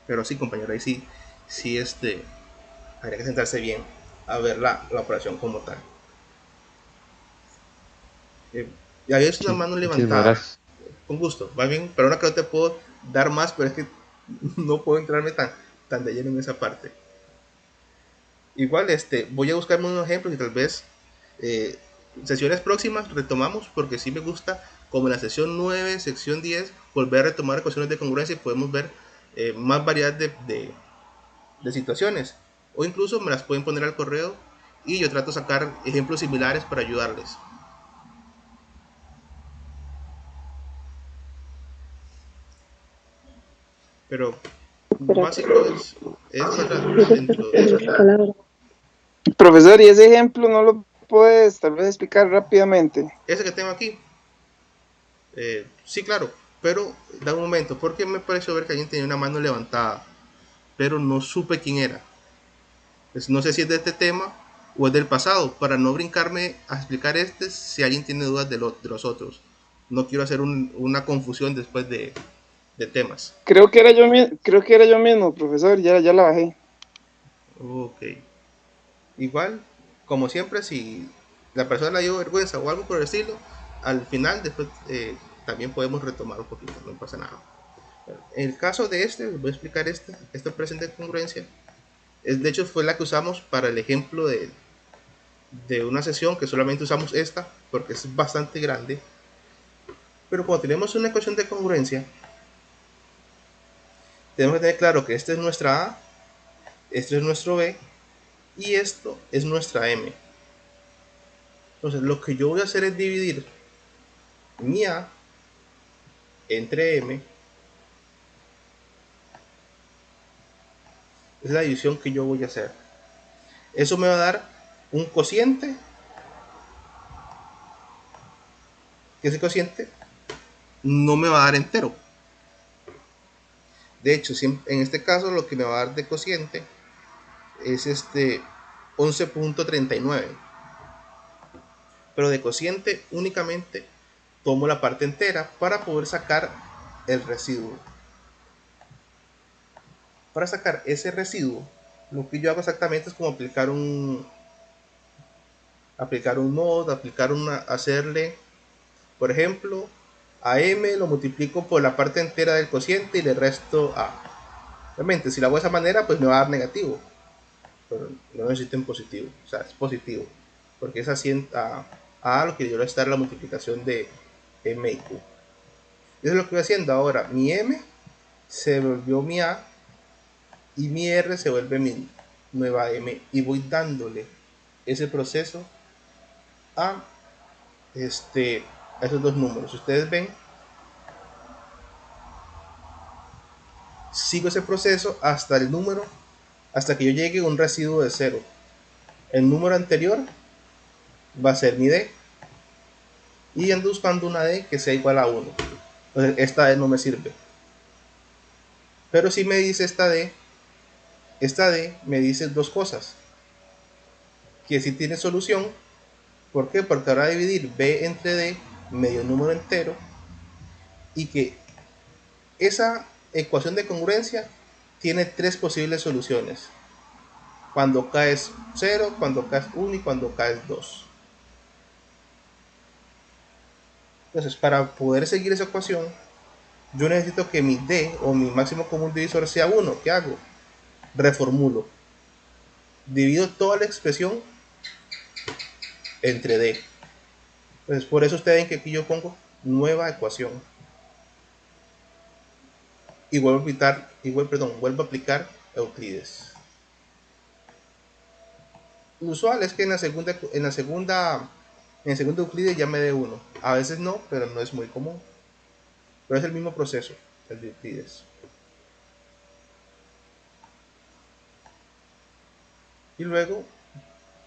[SPEAKER 1] pero sí, compañero, ahí sí, sí habría que sentarse bien a ver la operación como tal. Y ahí es una
[SPEAKER 2] Sí,
[SPEAKER 1] mano
[SPEAKER 2] muchísimas
[SPEAKER 1] levantada.
[SPEAKER 2] gracias.
[SPEAKER 1] Con gusto, va bien, pero ahora que no te puedo dar más, pero es que no puedo entrarme tan de lleno en esa parte. Igual, voy a buscarme unos ejemplos y tal vez eh, sesiones próximas retomamos, porque sí me gusta, como en la sesión 9 sección 10 volver a retomar ecuaciones de congruencia y podemos ver más variedad de situaciones. O incluso me las pueden poner al correo y yo trato de sacar ejemplos similares para ayudarles. Pero básico es ¿verdad? Dentro de
[SPEAKER 4] Profesor, ¿y ese ejemplo no lo puedes tal vez explicar rápidamente?
[SPEAKER 1] ese que tengo aquí. Sí, claro, pero da un momento, porque me pareció ver que alguien tenía una mano levantada, pero no supe quién era. Pues no sé si es de este tema o es del pasado, para no brincarme a explicar si alguien tiene dudas de los otros. No quiero hacer una confusión después de temas.
[SPEAKER 4] Creo que era yo mismo, profesor, ya la bajé.
[SPEAKER 1] Ok. Igual, como siempre, si la persona le dio vergüenza o algo por el estilo, al final después también podemos retomar un poquito, no pasa nada. En el caso de voy a explicar esta presente de congruencia. De hecho, fue la que usamos para el ejemplo de una sesión que solamente usamos esta porque es bastante grande. Pero cuando tenemos una ecuación de congruencia, tenemos que tener claro que esta es nuestra A, esto es nuestro B y esto es nuestra M. Entonces, lo que yo voy a hacer es dividir mi A entre M. Es la división que yo voy a hacer. Eso me va a dar un cociente, que ese cociente no me va a dar entero. De hecho, en este caso lo que me va a dar de cociente es 11.39. Pero de cociente únicamente tomo la parte entera para poder sacar el residuo. Para sacar ese residuo, lo que yo hago exactamente es como aplicar un mod, hacerle, por ejemplo, a m lo multiplico por la parte entera del cociente y le resto a. Obviamente, si lo hago de esa manera, pues me va a dar negativo, pero no necesito en positivo, o sea, es positivo, porque es así a lo que yo le voy a estar la multiplicación de m y q. Eso es lo que voy haciendo ahora. Mi m se volvió mi a y mi r se vuelve mi nueva m y voy dándole ese proceso a, a esos dos números. Ustedes ven, sigo ese proceso hasta el número, hasta que yo llegue a un residuo de 0. El número anterior va a ser mi d y ando buscando una d que sea igual a 1. Entonces esta d no me sirve, pero si me dice esta d me dice dos cosas: que si tiene solución. ¿Por qué? Porque ahora dividir b entre d me dio un número entero y que esa ecuación de congruencia tiene tres posibles soluciones: cuando k es 0, cuando k es 1 y cuando k es 2. Entonces, para poder seguir esa ecuación, yo necesito que mi d o mi máximo común divisor sea 1. ¿Qué hago? Reformulo. Divido toda la expresión entre d. Entonces, por eso ustedes ven que aquí yo pongo nueva ecuación. Y vuelvo a aplicar Euclides. Lo usual es que en el segundo Euclides ya me dé 1. A veces no, pero no es muy común. Pero es el mismo proceso, el de Euclides. Y luego,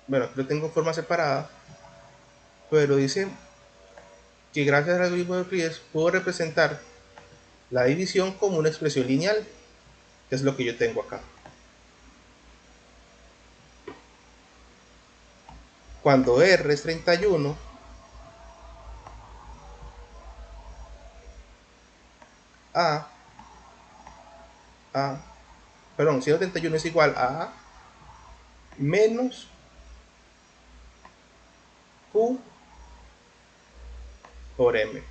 [SPEAKER 1] bueno, aquí lo tengo en forma separada, pero dice que gracias al algoritmo de Euclides puedo representar la división como una expresión lineal, que es lo que yo tengo acá. Cuando R es 31, perdón, 131 es igual a menos Q por M.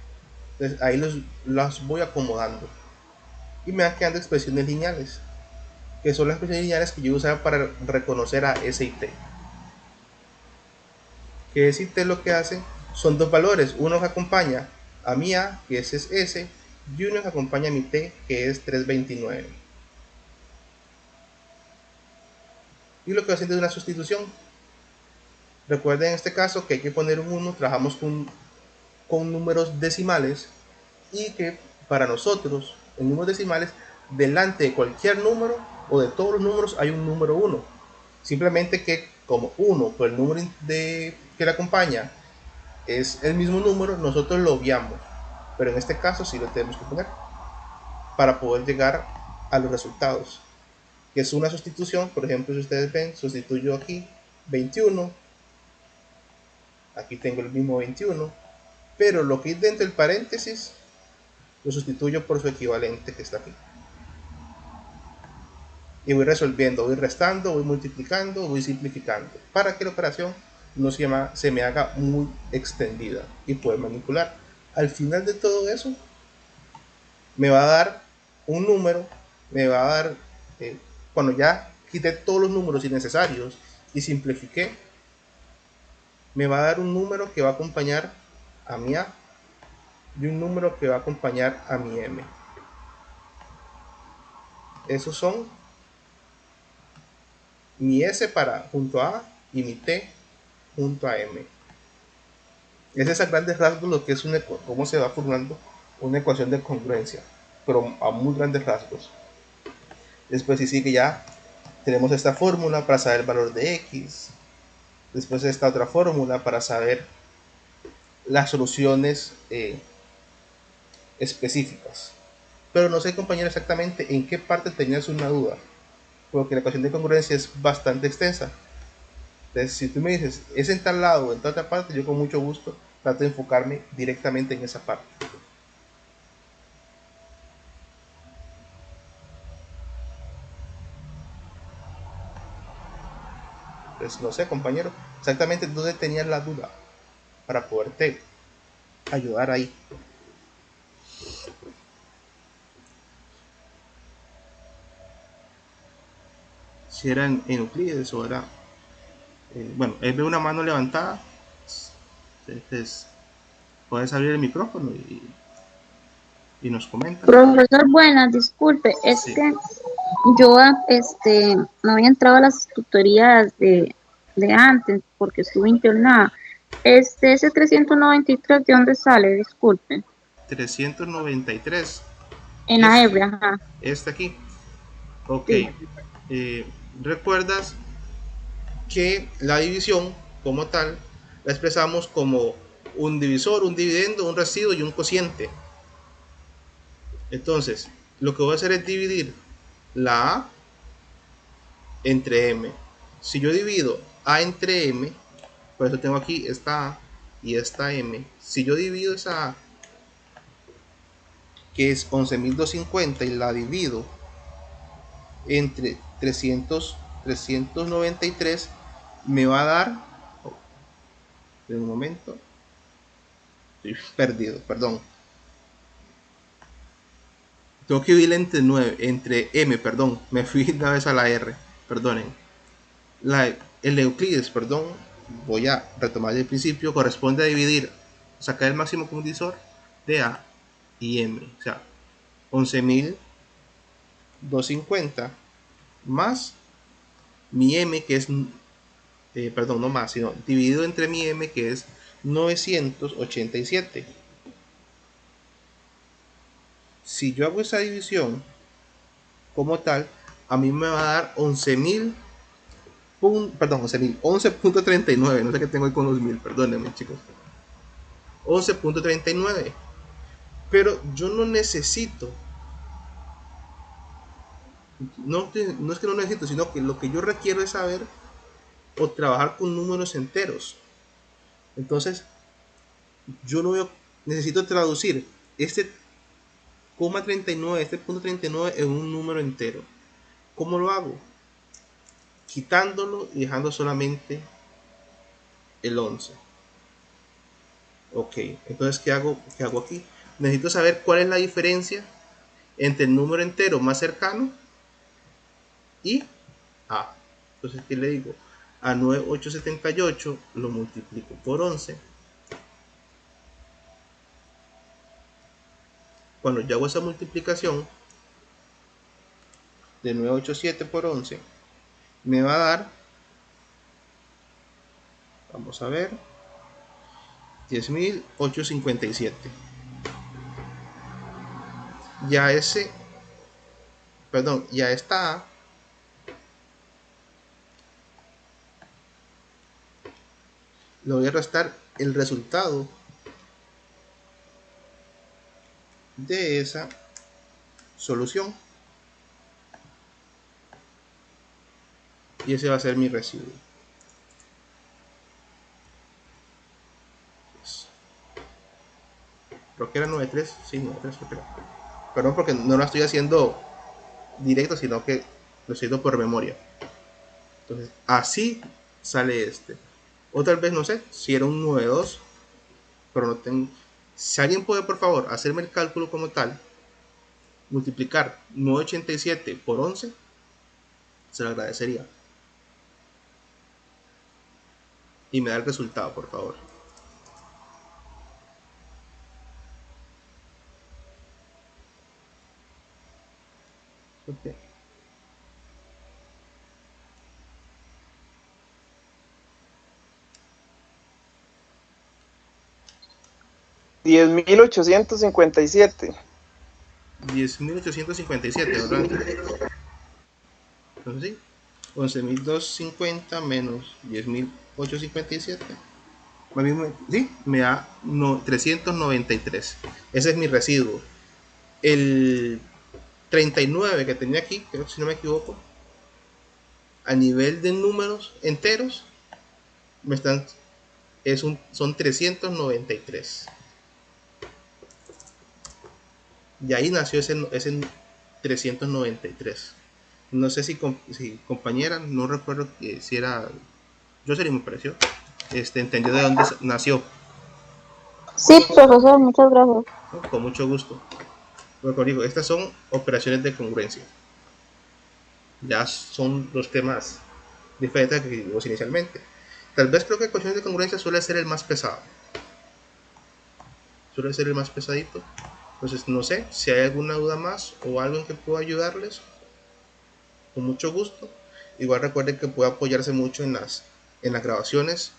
[SPEAKER 1] Entonces ahí las voy acomodando y me van quedando expresiones lineales, que son las expresiones lineales que yo usaba para reconocer a S y T. Que S y T lo que hacen son dos valores, uno que acompaña a mi A, que ese es S, y uno que acompaña a mi T, que es 329. Y lo que hacen es una sustitución. Recuerden en este caso que hay que poner un 1, trabajamos con números decimales, y que para nosotros, en números decimales, delante de cualquier número o de todos los números hay un número 1. Simplemente que como 1 por el número que le acompaña es el mismo número, nosotros lo obviamos. Pero en este caso sí lo tenemos que poner para poder llegar a los resultados. Que es una sustitución, por ejemplo, si ustedes ven, sustituyo aquí 21, aquí tengo el mismo 21, pero lo que hay dentro del paréntesis lo sustituyo por su equivalente que está aquí. Y voy resolviendo, voy restando, voy multiplicando, voy simplificando, para que la operación no se me haga muy extendida y poder manipular. Al final de todo eso, me va a dar un número, me va a dar, cuando ya quité todos los números innecesarios y simplifiqué, me va a dar un número que va a acompañar a mi A y un número que va a acompañar a mi M. Esos son mi S para junto a A y mi T junto a M. Es a grandes rasgos lo que es cómo se va formando una ecuación de congruencia, pero a muy grandes rasgos. Después sí sigue ya, tenemos esta fórmula para saber el valor de X. Después esta otra fórmula para saber las soluciones específicas. Pero no sé, compañero, exactamente en qué parte tenías una duda, porque la ecuación de congruencia es bastante extensa. Entonces, si tú me dices, es en tal lado o en tal otra parte, yo con mucho gusto trato de enfocarme directamente en esa parte. Entonces, no sé, compañero, exactamente dónde tenías la duda para poderte ayudar ahí. Si era en Euclides o era... bueno, él ve una mano levantada. Entonces, puedes abrir el micrófono y nos comentas.
[SPEAKER 6] Profesor, buenas, disculpe, es
[SPEAKER 1] Sí.
[SPEAKER 6] que yo no había entrado a las tutorías de antes porque estuve internada. Ese 393, ¿de dónde sale? Disculpe.
[SPEAKER 1] 393.
[SPEAKER 6] En la hebra, ajá.
[SPEAKER 1] Este aquí. Ok.
[SPEAKER 6] Sí.
[SPEAKER 1] ¿Recuerdas que la división como tal la expresamos como un divisor, un dividendo, un residuo y un cociente? Entonces, lo que voy a hacer es dividir la A entre M. Si yo divido A entre M, por eso tengo aquí esta A y esta M. Si yo divido esa A, que es 11.250, y la divido entre 393, me va a dar... en un momento. Estoy perdido, perdón. Tengo que dividir entre M, perdón. Me fui una vez a la R, perdonen. El Euclides, perdón. Voy a retomar el principio. Corresponde a dividir, sacar el máximo común divisor de A y M. O sea, 11.250 más mi M, que es... perdón, no más, sino dividido entre mi M, que es 987. Si yo hago esa división como tal, a mí me va a dar 11.39. No sé qué tengo ahí con los 1000, perdónenme, chicos. 11.39. Pero yo no necesito, no es que no necesito, sino que lo que yo requiero es saber o trabajar con números enteros. Entonces, yo no necesito traducir este coma 39, este punto 39 en un número entero. ¿Cómo lo hago? Quitándolo y dejando solamente el 11. Ok, entonces ¿qué hago aquí? Necesito saber cuál es la diferencia entre el número entero más cercano y A. Entonces, ¿qué le digo? A 9878 lo multiplico por 11. Cuando yo hago esa multiplicación de 987 por 11, me va a dar, vamos a ver, 10.857. Ya ya esta A le voy a restar el resultado de esa solución. Y ese va a ser mi residuo. Creo que era 93, sí, 93 creo que era. Perdón porque no lo estoy haciendo directo, sino que lo estoy haciendo por memoria. Entonces, así sale este. O tal vez, no sé, si era un 92, pero no tengo... Si alguien puede, por favor, hacerme el cálculo como tal, multiplicar 987 por 11, se lo agradecería. Y me da el resultado, por favor. Okay.
[SPEAKER 4] $10,857.
[SPEAKER 1] 10.857, ¿verdad? Entonces sí, 11.250 menos 10.857. Sí, me da 393. Ese es mi residuo. El 39 que tenía aquí, creo que si no me equivoco, a nivel de números enteros, son 393. Y ahí nació ese 393. No sé si compañera, no recuerdo si era Jocelyn, me pareció, entendió de dónde nació.
[SPEAKER 6] Sí, profesor, muchas gracias.
[SPEAKER 1] ¿No? Con mucho gusto. Como digo, estas son operaciones de congruencia. Ya son los temas diferentes que vimos inicialmente. Tal vez creo que ecuaciones de congruencia suele ser el más pesado. Suele ser el más pesadito. Entonces, no sé si hay alguna duda más o algo en que pueda ayudarles. Con mucho gusto. Igual recuerden que puede apoyarse mucho en las grabaciones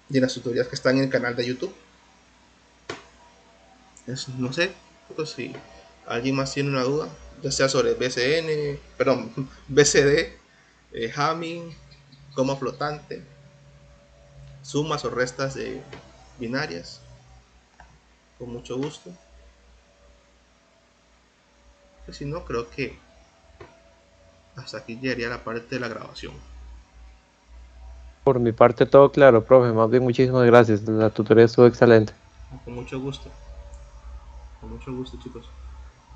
[SPEAKER 1] y en las tutorías que están en el canal de YouTube. No sé, pues si alguien más tiene una duda, ya sea sobre BCN, perdón, BCD, Hamming, coma flotante, sumas o restas de binarias, con mucho gusto. Pues si no, creo que hasta aquí llegaría la parte de la grabación.
[SPEAKER 2] Por mi parte todo claro, profe, más bien muchísimas gracias, la tutoría estuvo excelente.
[SPEAKER 1] Con mucho gusto, chicos.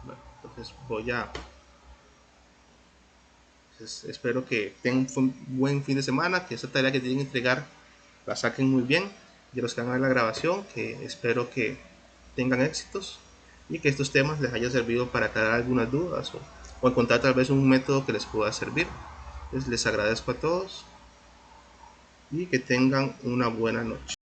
[SPEAKER 1] Bueno, entonces espero que tengan un buen fin de semana, que esa tarea que tienen que entregar la saquen muy bien, y los que van a ver la grabación, que espero que tengan éxitos y que estos temas les haya servido para aclarar algunas dudas o encontrar tal vez un método que les pueda servir. Entonces, les agradezco a todos y que tengan una buena noche.